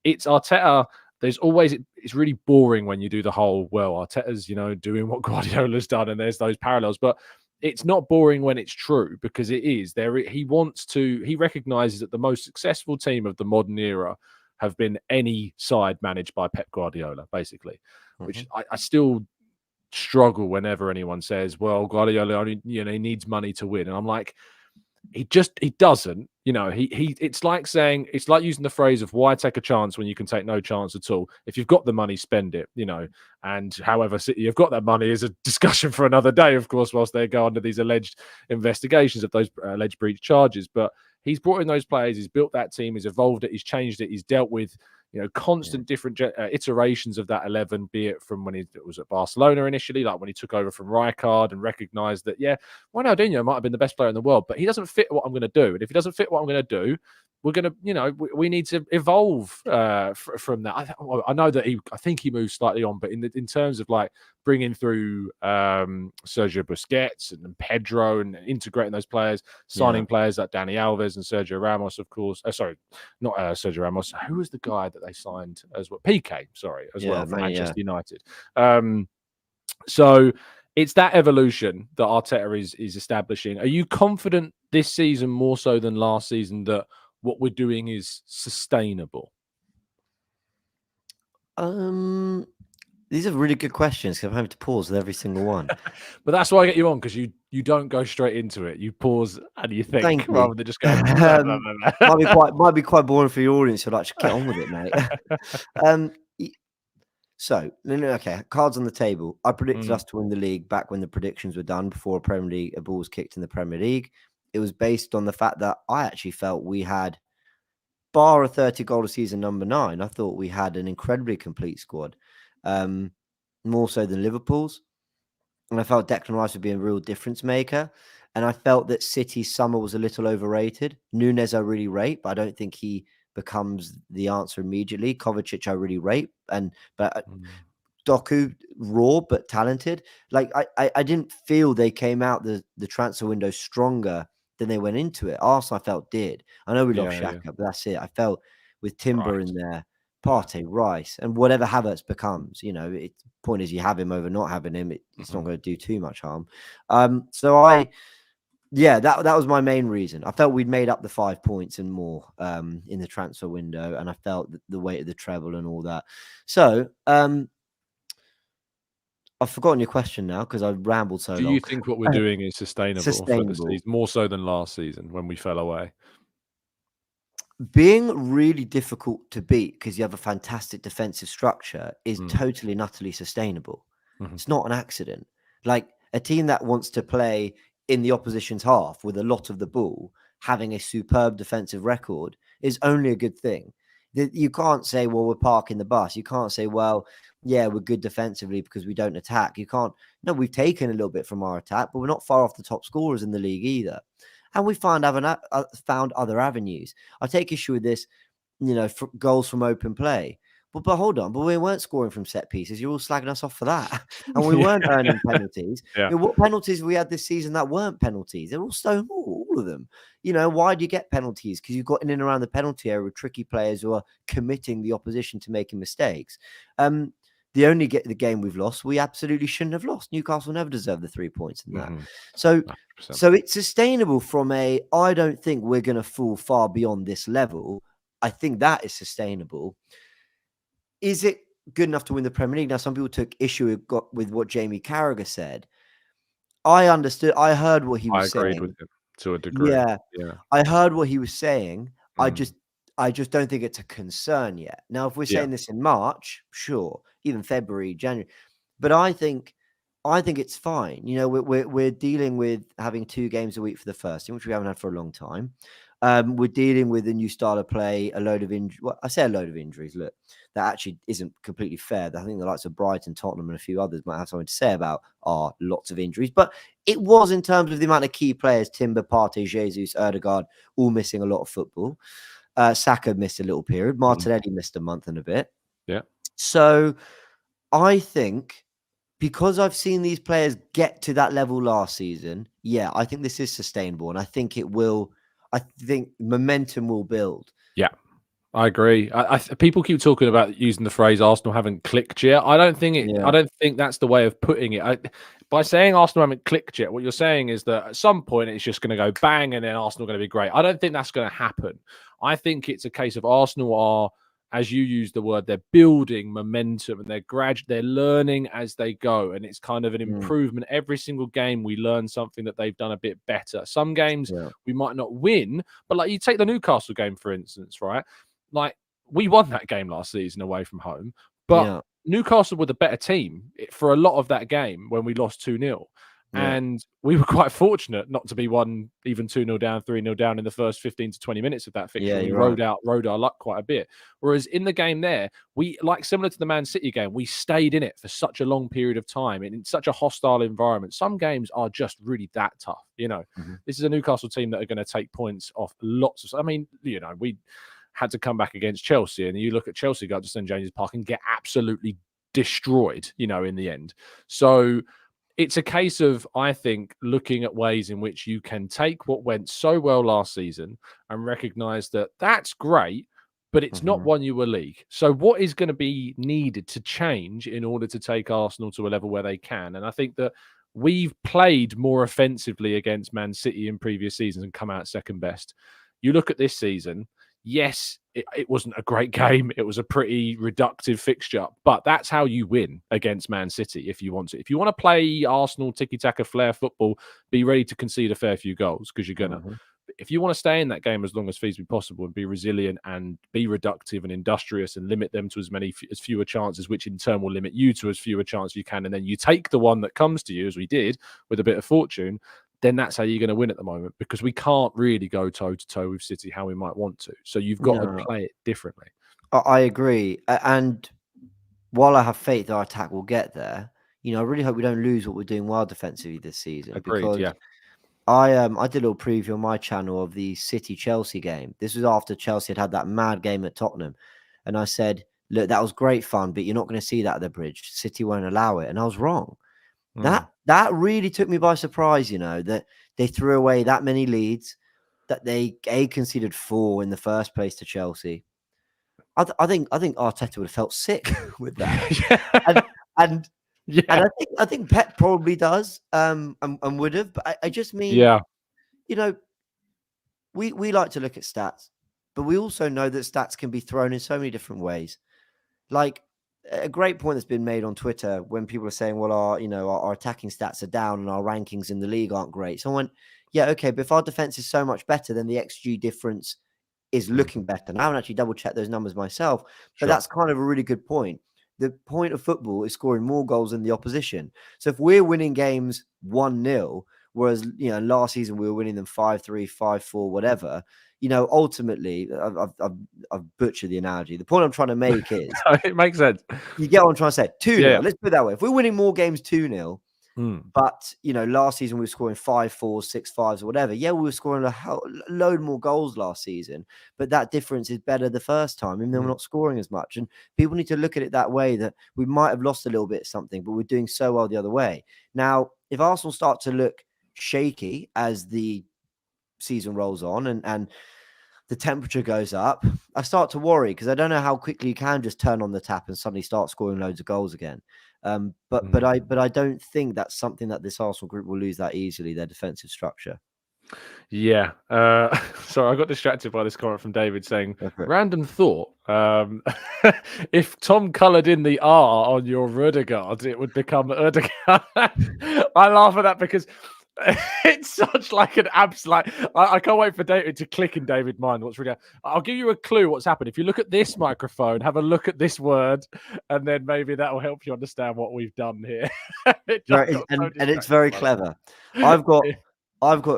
it's Arteta. It's really boring when you do the whole, well, Arteta's, doing what Guardiola's done, and there's those parallels, but it's not boring when it's true, because it is there. He recognizes that the most successful team of the modern era have been any side managed by Pep Guardiola, basically, which I still struggle whenever anyone says, well, Guardiola only, he needs money to win. And I'm like, he doesn't, You know, it's like saying, it's like using the phrase of why take a chance when you can take no chance at all. If you've got the money, spend it, you know. And however City have got that money is a discussion for another day, of course, whilst they go under these alleged investigations of those alleged breach charges. But he's brought in those players, he's built that team, he's evolved it, he's changed it, he's dealt with, you know, constant different iterations of that 11, be it from when he was at Barcelona initially, like when he took over from Rijkaard and recognised that, Ronaldinho might have been the best player in the world, but he doesn't fit what I'm going to do. And if he doesn't fit what I'm going to do, we're going to, you know, we need to evolve from that. I know that I think he moved slightly on, but in terms of like bringing through Sergio Busquets and Pedro and integrating those players, signing players like Dani Alves and Sergio Ramos, of course. Sorry, not Sergio Ramos. Who was the guy that they signed as well? PK, sorry, as well from Manchester United. So it's that evolution that Arteta is establishing. Are you confident this season more so than last season that what we're doing is sustainable? These are really good questions because I'm having to pause with every single one. But that's why I get you on, because you don't go straight into it. You pause and you think rather than just go. Might be quite boring for your audience. You're like, get on with it, mate. So, okay, cards on the table. I predicted us to win the league back when the predictions were done before a Premier League, a ball was kicked in the Premier League. It was based on the fact that I actually felt we had, bar a 30-goal a season number 9, I thought we had an incredibly complete squad, more so than Liverpool's. And I felt Declan Rice would be a real difference maker. And I felt that City's summer was a little overrated. Núñez I really rate, but I don't think he becomes the answer immediately. Kovacic I really rate, but Doku, raw but talented. Like I didn't feel they came out the transfer window stronger than they went into it. Arsenal I felt did. I know we lost Xhaka, but that's it. I felt with Timber in there, Partey, Rice, and whatever Havertz becomes, you know, the point is you have him over not having him. It's not going to do too much harm. So that was my main reason. I felt we'd made up the 5 points and more in the transfer window, and I felt the weight of the treble and all that. So I've forgotten your question now because I rambled so long. Do you think what we're doing is sustainable for the season, more so than last season when we fell away? Being really difficult to beat because you have a fantastic defensive structure is totally and utterly sustainable. It's not an accident. Like a team that wants to play in the opposition's half with a lot of the ball, having a superb defensive record is only a good thing. You can't say, well, we're parking the bus. You can't say, well, yeah, we're good defensively because we don't attack. You can't. No, we've taken a little bit from our attack, but we're not far off the top scorers in the league either. And we found other avenues. I take issue with this, you know, goals from open play. But hold on, but we weren't scoring from set pieces. You're all slagging us off for that. And we weren't earning penalties. You know, what penalties we had this season that weren't penalties? They're all Stonewall, all of them. You know, why do you get penalties? Because you've got in and around the penalty area with tricky players who are committing the opposition to making mistakes. The only the game we've lost, we absolutely shouldn't have lost. Newcastle never deserved the 3 points in that. So it's sustainable from I don't think we're going to fall far beyond this level. I think that is sustainable. Is it good enough to win the Premier League? Now, some people took issue with what Jamie Carragher said. I understood. I heard what he was saying. I agreed with him to a degree. Yeah. I heard what he was saying. I just don't think it's a concern yet. Now, if we're saying this in March, sure, even February, January, but I think it's fine. You know, we're dealing with having 2 games a week for the first team, which we haven't had for a long time. We're dealing with a new style of play, a load of injuries. Well, I say a load of injuries. Look, that actually isn't completely fair. I think the likes of Brighton, Tottenham, and a few others might have something to say about lots of injuries. But it was in terms of the amount of key players: Timber, Partey, Jesus, Ødegaard, all missing a lot of football. Saka missed a little period. Martinelli missed a month and a bit. Yeah. So I think because I've seen these players get to that level last season, I think this is sustainable, and I think it will. I think momentum will build. Yeah, I agree. People keep talking about using the phrase Arsenal haven't clicked yet. I don't think I don't think that's the way of putting it. By saying Arsenal haven't clicked yet, what you're saying is that at some point it's just going to go bang and then Arsenal are going to be great. I don't think that's going to happen. I think it's a case of Arsenal are as you use the word, they're building momentum and they're learning as they go. And it's kind of an improvement. Every single game we learn something that they've done a bit better. Some games we might not win, but like you take the Newcastle game, for instance, right? Like we won that game last season away from home, but Newcastle were the better team for a lot of that game when we lost 2-0. And we were quite fortunate not to be one even 2-0 down, 3-0 down in the first 15 to 20 minutes of that fixture. We rode our luck quite a bit. Whereas in the game there, we, like similar to the Man City game, we stayed in it for such a long period of time in such a hostile environment. Some games are just really that tough. You know, this is a Newcastle team that are going to take points off lots of. I mean, you know, we had to come back against Chelsea, and you look at Chelsea go to St James's Park and get absolutely destroyed. You know, in the end, so. It's a case of, I think, looking at ways in which you can take what went so well last season and recognize that that's great, but it's not won you a league. So what is going to be needed to change in order to take Arsenal to a level where they can? And I think that we've played more offensively against Man City in previous seasons and come out second best. You look at this season, yes, it wasn't a great game. It was a pretty reductive fixture, but that's how you win against Man City if you want to. If you want to play Arsenal tiki-taka flair football, be ready to concede a fair few goals because you're going to. If you want to stay in that game as long as feasibly possible and be resilient and be reductive and industrious and limit them to as fewer chances, which in turn will limit you to as fewer chances you can, and then you take the one that comes to you, as we did with a bit of fortune, then that's how you're going to win at the moment, because we can't really go toe-to-toe with City how we might want to. So you've got to play it differently. I agree. And while I have faith that our attack will get there, you know, I really hope we don't lose what we're doing well defensively this season. Agreed, because I did a little preview on my channel of the City-Chelsea game. This was after Chelsea had that mad game at Tottenham. And I said, look, that was great fun, but you're not going to see that at the Bridge. City won't allow it. And I was wrong. That really took me by surprise, you know, that they threw away that many leads, that they conceded 4 in the first place to Chelsea. I think Arteta would have felt sick with that, and I think Pep probably does, and would have. But I just mean, you know, we like to look at stats, but we also know that stats can be thrown in so many different ways. Like, a great point that's been made on Twitter when people are saying, well, our attacking stats are down and our rankings in the league aren't great. So I went, yeah, okay, but if our defense is so much better, then the XG difference is looking better. And I haven't actually double checked those numbers myself, but that's kind of a really good point. The point of football is scoring more goals than the opposition. So if we're winning games 1-0, whereas, you know, last season we were winning them 5-3, 5-4, whatever, you know, ultimately, I've butchered the analogy. The point I'm trying to make is... it makes sense. You get what I'm trying to say. 2-0. Let's put it that way. If we're winning more games 2-0, but, you know, last season we were scoring 5-4, 6-5s or whatever. Yeah, we were scoring a load more goals last season, but that difference is better the first time, even though we're not scoring as much. And people need to look at it that way, that we might have lost a little bit of something, but we're doing so well the other way. Now, if Arsenal start to look shaky as the season rolls on and the temperature goes up, I start to worry, because I don't know how quickly you can just turn on the tap and suddenly start scoring loads of goals again. But I don't think that's something that this Arsenal group will lose that easily, their defensive structure. Yeah. Sorry, I got distracted by this comment from David saying, random thought, if Tom coloured in the R on your Rudegaard, it would become Rudegaard. I laugh at that because it's such like an absolute. I can't wait for David to click in David's mind what's really. I'll give you a clue what's happened. If you look at this microphone, have a look at this word, and then maybe that will help you understand what we've done here. And it's very clever. I've got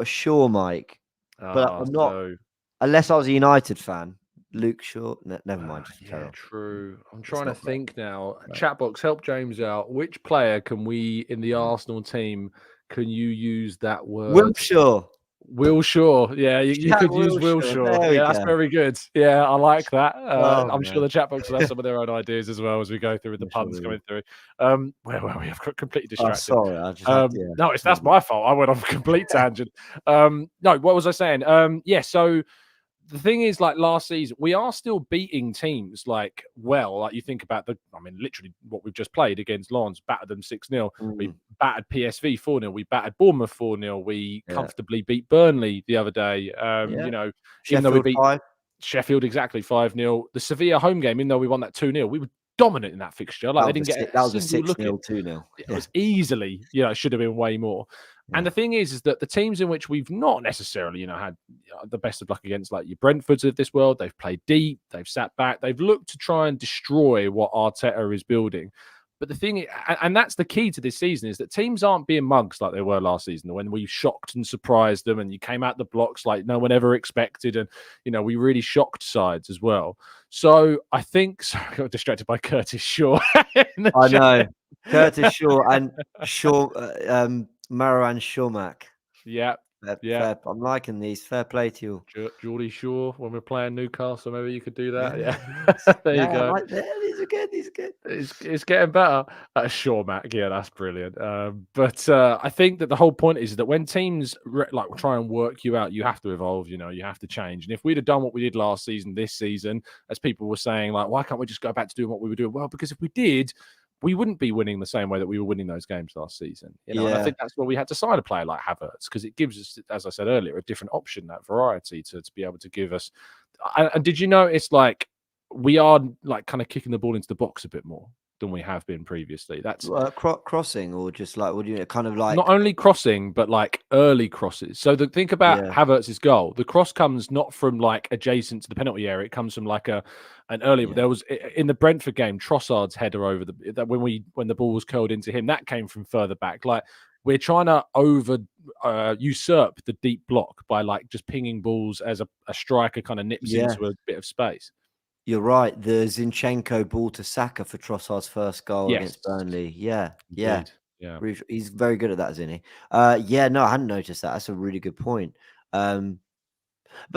a Shaw mic, but I'm not. So... Unless I was a United fan, Luke Shaw. Never mind. Yeah, true. I'm trying to think now. Right. Chatbox, help James out. Which player can we in the Arsenal team? Can you use that word? Will Shaw. Yeah, you could use Will Shaw. Yeah, that's very good. Yeah, I like that. I'm sure the chat box will have some of their own ideas as well as we go through with the puns coming through. Where were we? I've got completely distracted. Sorry, I just no, that's my fault. I went off a complete tangent. No, what was I saying? Yeah, so the thing is, like last season, we are still beating teams like you think about literally what we've just played against Lens, battered them 6-0. We battered PSV 4-0. We battered Bournemouth 4-0. We comfortably beat Burnley the other day. You know, Sheffield even though we beat 5. Sheffield exactly 5-0. The Sevilla home game, even though we won that 2-0, we were dominant in that fixture. Like they didn't get that a was a single look at 6-0, 2-0. it. Yeah. Was easily, it should have been way more. And Yeah. the thing is that the teams in which we've not necessarily, had the best of luck against, like your Brentfords of this world, they've played deep, they've sat back, they've looked to try and destroy what Arteta is building. But the thing, and that's the key to this season, is that teams aren't being mugs like they were last season, when we shocked and surprised them and you came out the blocks like no one ever expected. And, we really shocked sides as well. So I think, sorry, I got distracted by Curtis Shaw. I know. Curtis Shaw and Marouane Shawmack. Yeah. Fair, I'm liking these. Fair play to you. Geordie Shaw, when we're playing Newcastle, maybe you could do that. Yeah. There Yeah, you go. I like that. These are good. It's getting better. Shaw, Mac. Yeah, that's brilliant. But I think that the whole point is that when teams try and work you out, you have to evolve. You have to change. And if we'd have done what we did last season, this season, as people were saying, like, why can't we just go back to doing what we were doing? Well, because if we did, we wouldn't be winning the same way that we were winning those games last season. And I think that's why we had to sign a player like Havertz, because it gives us, as I said earlier, a different option, that variety to be able to give us. And did you notice, like, we are like kind of kicking the ball into the box a bit more than we have been previously? That's crossing, or just like, what do you kind of like? Not only crossing, but like early crosses. So think about Havertz's goal. The cross comes not from like adjacent to the penalty area. It comes from like an early. There was in the Brentford game, Trossard's header over when the ball was curled into him. That came from further back. Like, we're trying to usurp the deep block by like just pinging balls as a striker kind of nips into a bit of space. You're right. The Zinchenko ball to Saka for Trossard's first goal against Burnley. Yeah. He's very good at that, isn't he? No, I hadn't noticed that. That's a really good point. But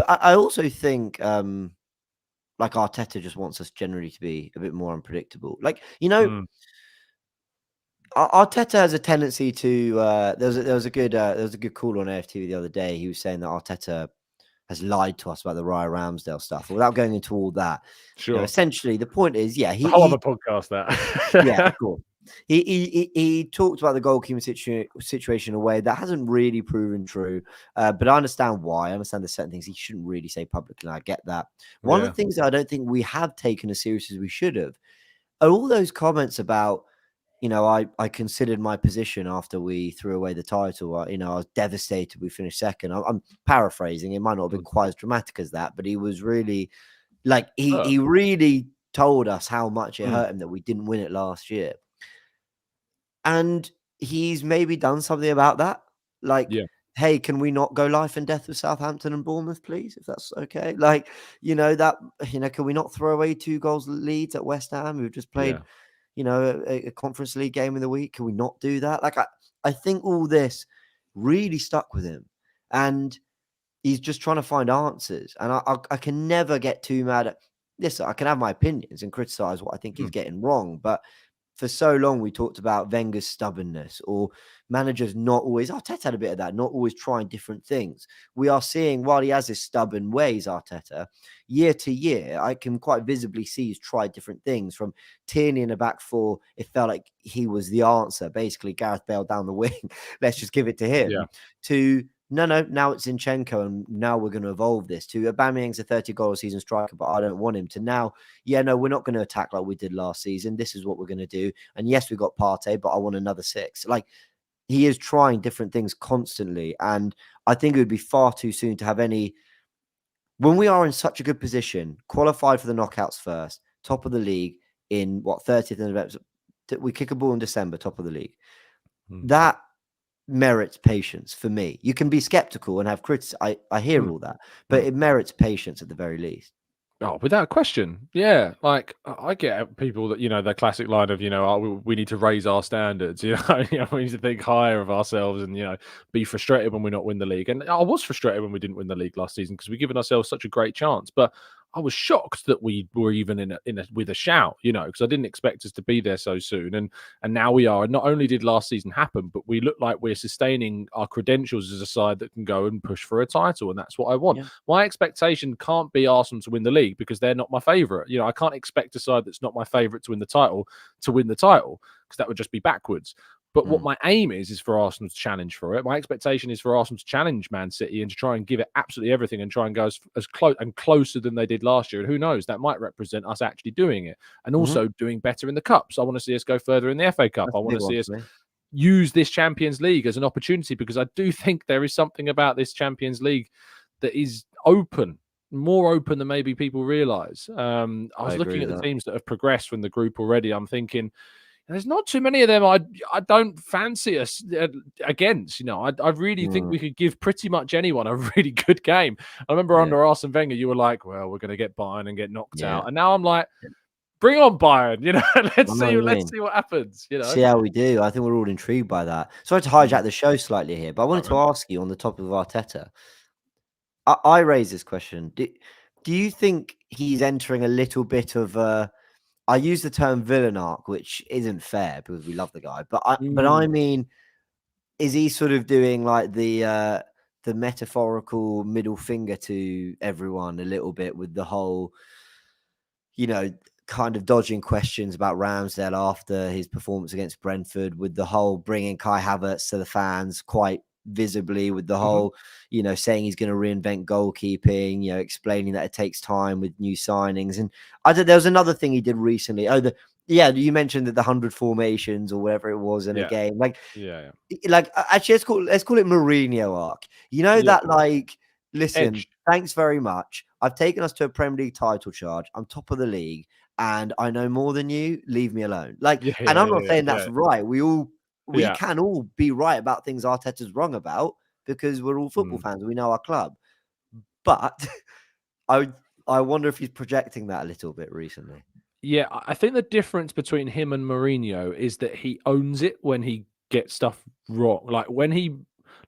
I also think like Arteta just wants us generally to be a bit more unpredictable. Like, Arteta has a tendency to. There was a good call on AFTV the other day. He was saying that Arteta has lied to us about the Raya Ramsdale stuff. Without going into all that, sure. Essentially, the point is, he whole other podcast that. Yeah, cool. He talked about the goalkeeping situation in a way that hasn't really proven true. But I understand why. I understand there's certain things he shouldn't really say publicly. I get that. One of the things that I don't think we have taken as serious as we should have are all those comments about, I considered my position after we threw away the title. I was devastated we finished second. I'm paraphrasing. It might not have been quite as dramatic as that, but he was really like, he really told us how much it hurt him that we didn't win it last year. And he's maybe done something about that. Like, hey, can we not go life and death with Southampton and Bournemouth, please? If that's okay. Like, can we not throw away 2 goals leads at West Ham? We've just played, a Conference League game in the week. Can we not do that? Like, I think all this really stuck with him, and he's just trying to find answers. And I can never get too mad at this. I can have my opinions and criticize what I think he's getting wrong, but for so long we talked about Wenger's stubbornness, or managers not always. Arteta had a bit of that, not always trying different things. We are seeing, while he has his stubborn ways, Arteta, year to year, I can quite visibly see he's tried different things. From Tierney in the back four, it felt like he was the answer. Basically, Gareth Bale down the wing, let's just give it to him. To no, now it's Zinchenko, and now we're going to evolve this. To Aubameyang's a 30-goal season striker, but I don't want him. To now, we're not going to attack like we did last season. This is what we're going to do. And yes, we got Partey, but I want another 6. Like, he is trying different things constantly. And I think it would be far too soon to have any. When we are in such a good position, qualified for the knockouts first, top of the league in 30th of November, we kick a ball in December, top of the league. That merits patience for me. You can be skeptical and have criticism. I hear all that, but it merits patience at the very least. Oh, without question. Yeah. Like, I get people that, their classic line of, we need to raise our standards, we need to think higher of ourselves and, be frustrated when we not win the league. And I was frustrated when we didn't win the league last season, because we've given ourselves such a great chance. But I was shocked that we were even with a shout, because I didn't expect us to be there so soon. And now we are. And not only did last season happen, but we look like we're sustaining our credentials as a side that can go and push for a title. And that's what I want. Yeah. My expectation can't be Arsenal to win the league, because they're not my favourite. I can't expect a side that's not my favourite to win the title, because that would just be backwards. But what my aim is for Arsenal to challenge for it. My expectation is for Arsenal to challenge Man City and to try and give it absolutely everything and try and go as close and closer than they did last year. And who knows, that might represent us actually doing it and also doing better in the Cups. I want to see us go further in the FA Cup. That's I want to see us me. use this Champions League as an opportunity, because I do think there is something about this Champions League that is open, more open than maybe people realise. I was looking at the teams that have progressed from the group already. I'm thinking, there's not too many of them I don't fancy us against. You know, I really think we could give pretty much anyone a really good game. I remember under Arsene Wenger, you were like, well, we're going to get Bayern and get knocked out. And now I'm like, bring on Bayern, you know, let's see what happens, you know. See how we do. I think we're all intrigued by that. Sorry to hijack the show slightly here, but I wanted to ask you on the topic of Arteta. I raised this question. Do you think he's entering a little bit of I use the term villain arc, which isn't fair because we love the guy, but I mean, is he sort of doing like the metaphorical middle finger to everyone a little bit with the whole, you know, kind of dodging questions about Ramsdale after his performance against Brentford, with the whole bringing Kai Havertz to the fans quite visibly, with the whole, you know, saying he's going to reinvent goalkeeping, you know, explaining that it takes time with new signings. And there was another thing he did recently. You mentioned that the 100 formations or whatever it was in a game, like actually let's call it Mourinho arc. You know, that like, listen, thanks very much. I've taken us to a Premier League title charge. I'm top of the league and I know more than you. Leave me alone. Like, and I'm not saying that's right. We can all be right about things Arteta's wrong about because we're all football fans and we know our club. But I wonder if he's projecting that a little bit recently. Yeah, I think the difference between him and Mourinho is that he owns it when he gets stuff wrong.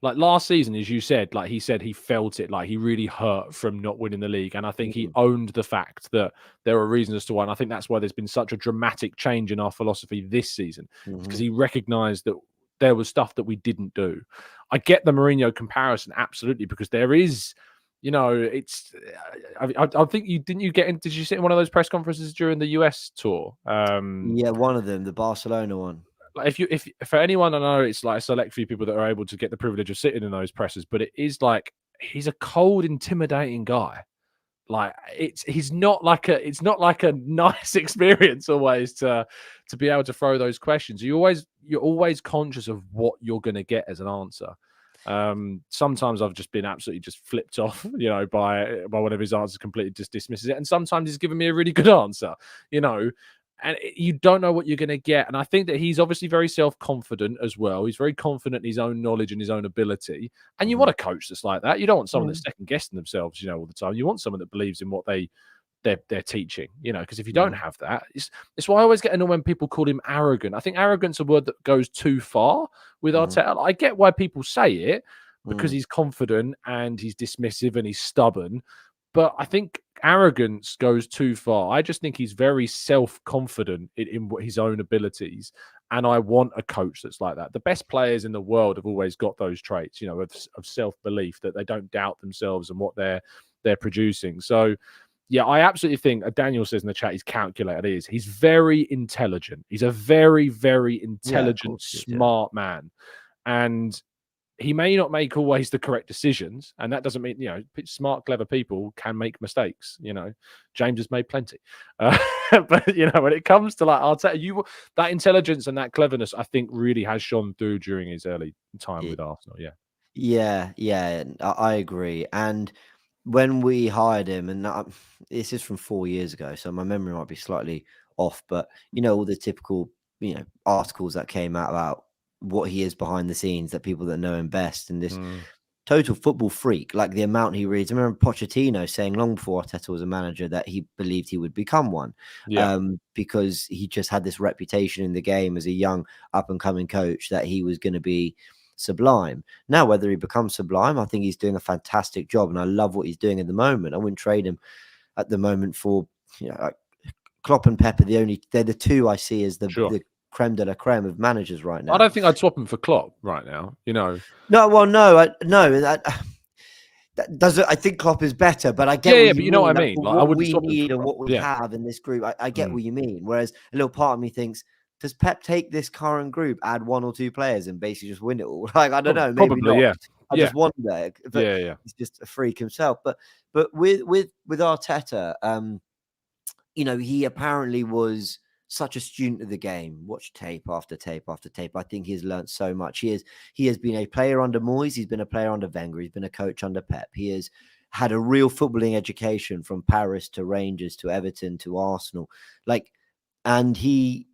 Like last season, as you said, like he said he felt it, like he really hurt from not winning the league. And I think he owned the fact that there are reasons as to why. And I think that's why there's been such a dramatic change in our philosophy this season, because he recognized that there was stuff that we didn't do. I get the Mourinho comparison, absolutely, because there is, you know, it's. I think did you sit in one of those press conferences during the US tour? Yeah, one of them, the Barcelona one. Like if for anyone I know, it's like a select few people that are able to get the privilege of sitting in those presses, but it is like he's a cold, intimidating guy. Like it's not like a nice experience always to be able to throw those questions. You're always conscious of what you're going to get as an answer. Sometimes I've just been absolutely just flipped off, you know, by one of his answers, completely just dismisses it, and sometimes he's given me a really good answer, you know. And you don't know what you're going to get. And I think that he's obviously very self-confident as well. He's very confident in his own knowledge and his own ability. And you want a coach that's like that. You don't want someone that's second-guessing themselves, you know, all the time. You want someone that believes in what they're teaching, you know, because if you don't have that, it's why I always get annoyed when people call him arrogant. I think arrogant's a word that goes too far with Arteta. I get why people say it, because he's confident and he's dismissive and he's stubborn. But I think arrogance goes too far. I just think he's very self-confident in his own abilities. And I want a coach that's like that. The best players in the world have always got those traits, you know, of self-belief, that they don't doubt themselves and what they're producing. So, yeah, I absolutely think, Daniel says in the chat, he's calculated. He's very intelligent. He's a very, very intelligent, smart man. And he may not make always the correct decisions, and that doesn't mean, you know, smart, clever people can make mistakes. You know, James has made plenty, but you know, when it comes to like Arteta, that intelligence and that cleverness, I think, really has shone through during his early time with Arsenal. Yeah, I agree. And when we hired him, and this is from 4 years ago, so my memory might be slightly off, but you know, all the typical, you know, articles that came out about what he is behind the scenes, that people that know him best, and this total football freak, like the amount he reads. I remember Pochettino saying long before Arteta was a manager that he believed he would become one, because he just had this reputation in the game as a young up and coming coach that he was going to be sublime. Now, whether he becomes sublime, I think he's doing a fantastic job, and I love what he's doing at the moment. I wouldn't trade him at the moment for, you know, like Klopp and Pep they're the two I see as the creme de la creme of managers right now. I don't think I'd swap him for Klopp right now, you know. I think Klopp is better, but I get but you know what I mean. Like, what we need and what we have in this group, I get what you mean. Whereas a little part of me thinks does Pep take this current group, add 1 or 2 players, and basically just win it all? Like, I don't know, maybe Probably, not. yeah. I just wonder, but Yeah. he's just a freak himself. But with Arteta, you know, he apparently was such a student of the game. Watch tape after tape after tape. I think he has learned so much. He has been a player under Moyes. He's been a player under Wenger. He's been a coach under Pep. He has had a real footballing education from Paris to Rangers to Everton to Arsenal. Like, and he's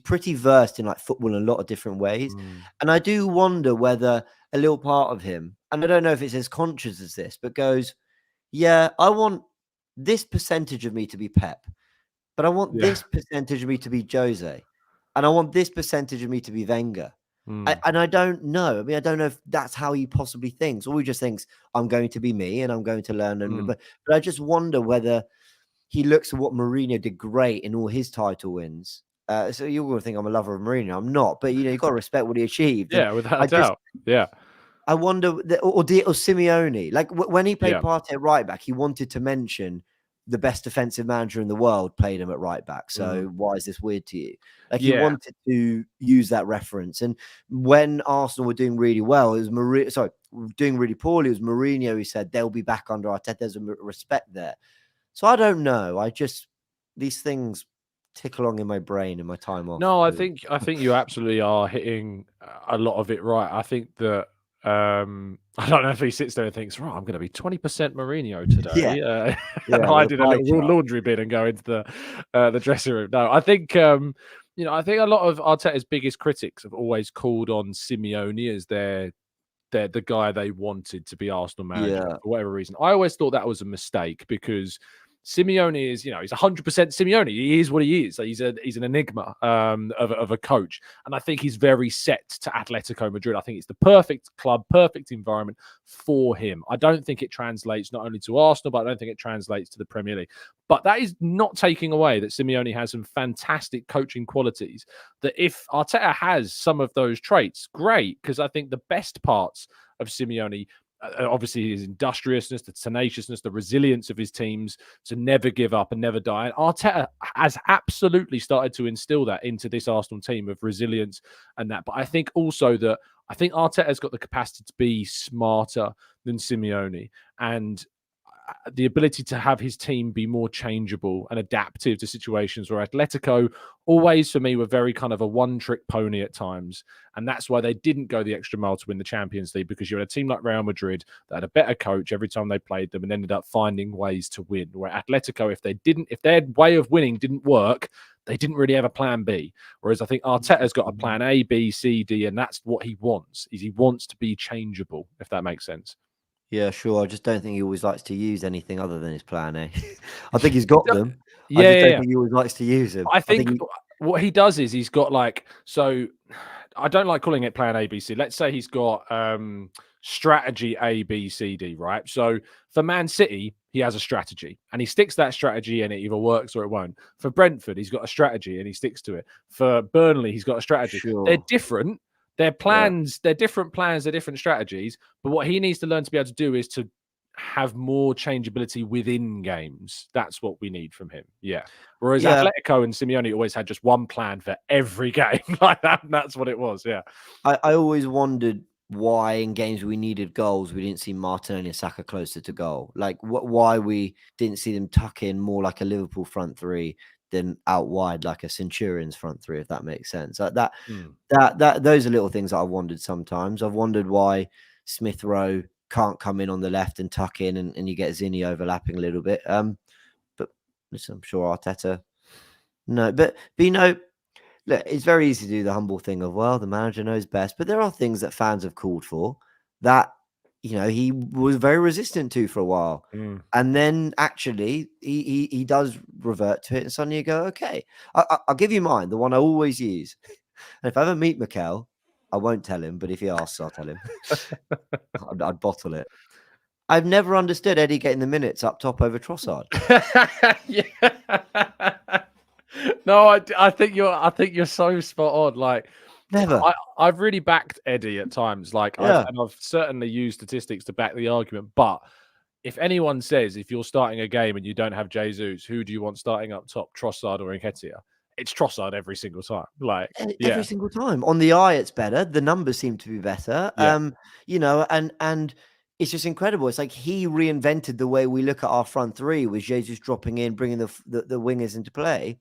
pretty versed in like football in a lot of different ways. And I do wonder whether a little part of him, and I don't know if it's as conscious as this, but goes, yeah, I want this percentage of me to be Pep, but I want this percentage of me to be Jose, and I want this percentage of me to be Wenger. And I don't know. I mean, I don't know if that's how he possibly thinks, or he just thinks I'm going to be me and I'm going to learn. And but I just wonder whether he looks at what Mourinho did great in all his title wins. So you're going to think I'm a lover of Mourinho. I'm not, but you know, you've got to respect what he achieved. Yeah, without a doubt. I wonder, or Simeone, like when he played Partey at right back, he wanted to mention the best defensive manager in the world played him at right back. So why is this weird to you? Like he wanted to use that reference. And when Arsenal were doing really well, it was doing really poorly, it was Mourinho who said they'll be back under Arteta. There's a respect there. So I don't know. These things tick along in my brain in my time off. No, I think you absolutely are hitting a lot of it right. I think that I don't know if he sits there and thinks, right, I'm going to be 20% Mourinho today. And hide in a little laundry bin and go into the dressing room. No, I think I think a lot of Arteta's biggest critics have always called on Simeone as the guy they wanted to be Arsenal manager for whatever reason. I always thought that was a mistake because Simeone is, he's 100% Simeone. He is what he is. He's an enigma of a coach, and I think he's very set to Atletico Madrid. I think it's the perfect club, perfect environment for him. I don't think it translates not only to Arsenal, but I don't think it translates to the Premier League. But that is not taking away that Simeone has some fantastic coaching qualities. That if Arteta has some of those traits, great, because I think the best parts of Simeone, obviously his industriousness, the tenaciousness, the resilience of his teams to never give up and never die. And Arteta has absolutely started to instill that into this Arsenal team of resilience and that. But I think also that Arteta's got the capacity to be smarter than Simeone and the ability to have his team be more changeable and adaptive to situations where Atletico always, for me, were very kind of a one-trick pony at times. And that's why they didn't go the extra mile to win the Champions League, because you had a team like Real Madrid that had a better coach every time they played them and ended up finding ways to win. Where Atletico, if their way of winning didn't work, they didn't really have a plan B. Whereas I think Arteta's got a plan A, B, C, D, and that's what he wants, is he wants to be changeable, if that makes sense. Yeah, sure. I just don't think he always likes to use anything other than his plan A. I think he's got them. Yeah, I just don't think he always likes to use them. I think what he does is he's got I don't like calling it plan A, B, C. Let's say he's got strategy A, B, C, D, right? So for Man City, he has a strategy and he sticks to that strategy and it either works or it won't. For Brentford, he's got a strategy and he sticks to it. For Burnley, he's got a strategy. Sure. They're different. They're plans, they're different plans, they're different strategies. But what he needs to learn to be able to do is to have more changeability within games. That's what we need from him. Yeah. Whereas Atletico and Simeone always had just one plan for every game like that. And that's what it was. Yeah. I always wondered why in games we needed goals, we didn't see Martinelli and Saka closer to goal. Like why we didn't see them tuck in more like a Liverpool front three than out wide like a Centurion's front three, if that makes sense. Like those are little things that I wondered sometimes. I've wondered why Smith Rowe can't come in on the left and tuck in and you get Zinni overlapping a little bit. But listen, I'm sure Arteta. No, but look, it's very easy to do the humble thing of, well, the manager knows best. But there are things that fans have called for that, he was very resistant to for a while. And then actually he does revert to it. And suddenly you go, okay, I'll give you mine, the one I always use. And if I ever meet Mikel, I won't tell him. But if he asks, I'll tell him. I'd bottle it. I've never understood Eddie getting the minutes up top over Trossard. No, I think you're so spot on. Like, never. I've really backed Eddie at times. Like, and I've certainly used statistics to back the argument. But if anyone says if you're starting a game and you don't have Jesus, who do you want starting up top, Trossard or Nketiah? it's Trossard every single time. Like, Every single time. On the eye, it's better. The numbers seem to be better. You know, and it's just incredible. It's like he reinvented the way we look at our front three with Jesus dropping in, bringing the wingers into play.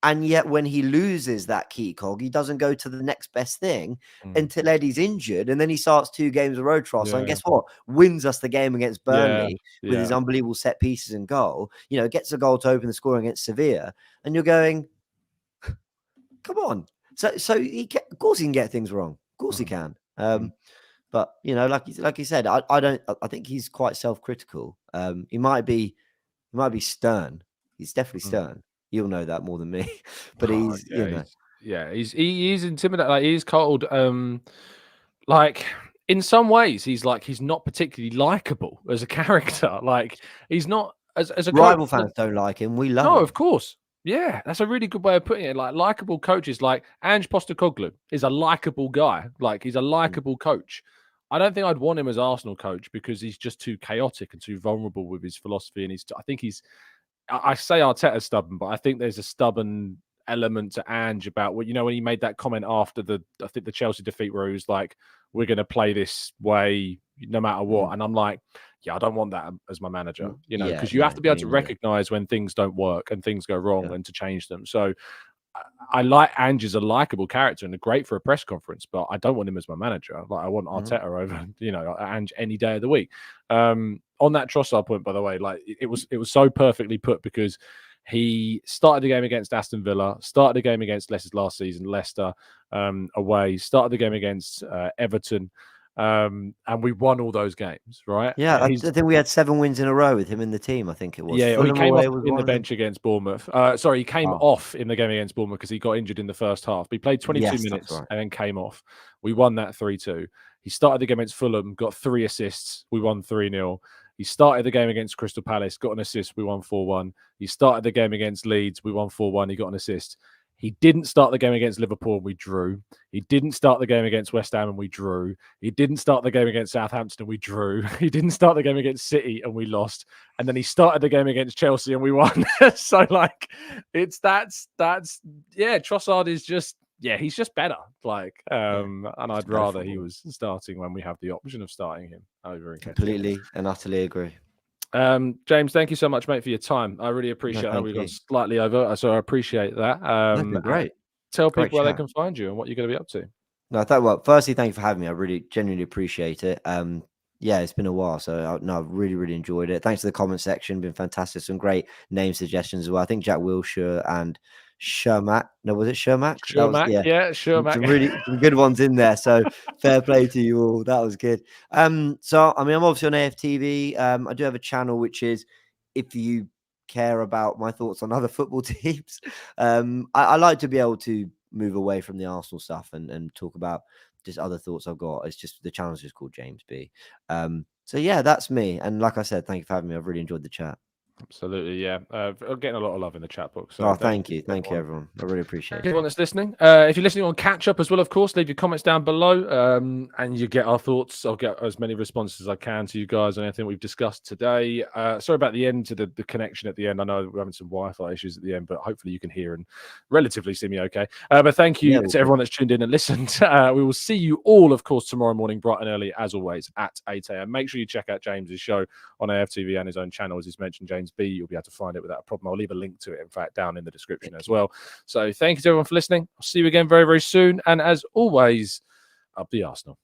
And yet when he loses that key cog, he doesn't go to the next best thing until Eddie's injured. And then he starts 2 games of road trial. And guess what? Wins us the game against Burnley with his unbelievable set pieces and goal. You know, gets a goal to open the scoring against Sevilla. And you're going, come on. So he can, of course he can get things wrong. Of course he can. But you know, like you said, I think he's quite self-critical. He might be stern. He's definitely stern. You'll know that more than me. But he's, you know. He's intimidating. Like, he's cold. Like, in some ways, he's not particularly likable as a character. Like, he's not as a rival fans don't like him. We love him. No, of course. Yeah, that's a really good way of putting it. Like, likable coaches, like Ange Postecoglou is a likable guy. Like, he's a likable coach. I don't think I'd want him as Arsenal coach because he's just too chaotic and too vulnerable with his philosophy. And I say Arteta's stubborn, but I think there's a stubborn element to Ange about what, you know, when he made that comment after the Chelsea defeat where he was like, we're going to play this way no matter what. And I'm like, yeah, I don't want that as my manager, you know, because you have to be able to recognize when things don't work and things go wrong and to change them. So I like Ange as a likable character and great for a press conference, but I don't want him as my manager. Like, I want Arteta over, you know, Ange any day of the week. On that Trossard point, by the way, like it was so perfectly put because he started the game against Aston Villa, started the game against Leicester away, started the game against Everton. And we won all those games, right? Yeah, I think we had 7 wins in a row with him in the team. I think it was. Yeah, he came off in the bench against Bournemouth. Sorry, he came off in the game against Bournemouth because he got injured in the first half. He played 22 minutes and then came off. We won that 3-2. He started the game against Fulham, got 3 assists. We won 3-0. He started the game against Crystal Palace, got an assist. We won 4-1. He started the game against Leeds. We won 4-1. He got an assist. He didn't start the game against Liverpool and we drew. He didn't start the game against West Ham and we drew. He didn't start the game against Southampton and we drew. He didn't start the game against City and we lost. And then he started the game against Chelsea and we won. So like, Trossard is just, he's just better. Like, and I'd rather he was starting when we have the option of starting him over. Completely and utterly agree. James, thank you so much, mate, for your time. I really appreciate it. We've gone slightly over, so I appreciate that. Great. Tell people where they can find you and what you're going to be up to. No, firstly, thank you for having me. I really genuinely appreciate it. It's been a while, so I've really, really enjoyed it. Thanks to the comment section, been fantastic. Some great name suggestions as well. I think Jack Wilshere and Shermack. No, was it Shermack? Shermack, Shermack. Some good ones in there. So fair play to you all. That was good. So I mean, I'm obviously on AFTV. I do have a channel which is, if you care about my thoughts on other football teams, I like to be able to move away from the Arsenal stuff and talk about just other thoughts I've got. It's just the channel's just called James B. So yeah, that's me. And like I said, thank you for having me. I've really enjoyed the chat. Absolutely, yeah. Getting a lot of love in the chat box. So thank you, everyone. I really appreciate it. Everyone that's listening. If you're listening on catch up as well, of course, leave your comments down below, and you get our thoughts. I'll get as many responses as I can to you guys on anything we've discussed today. Sorry about the end to the connection at the end. I know we're having some Wi-Fi issues at the end, but hopefully you can hear and relatively see me okay. But thank you to everyone that's tuned in and listened. We will see you all, of course, tomorrow morning, bright and early, as always, at 8 a.m. Make sure you check out James's show on AFTV and his own channel, as he's mentioned, James B. You'll be able to find it without a problem. I'll leave a link to it, in fact, down in the description as well. So thank you to everyone for listening. I'll see you again very, very soon. And as always, up the Arsenal.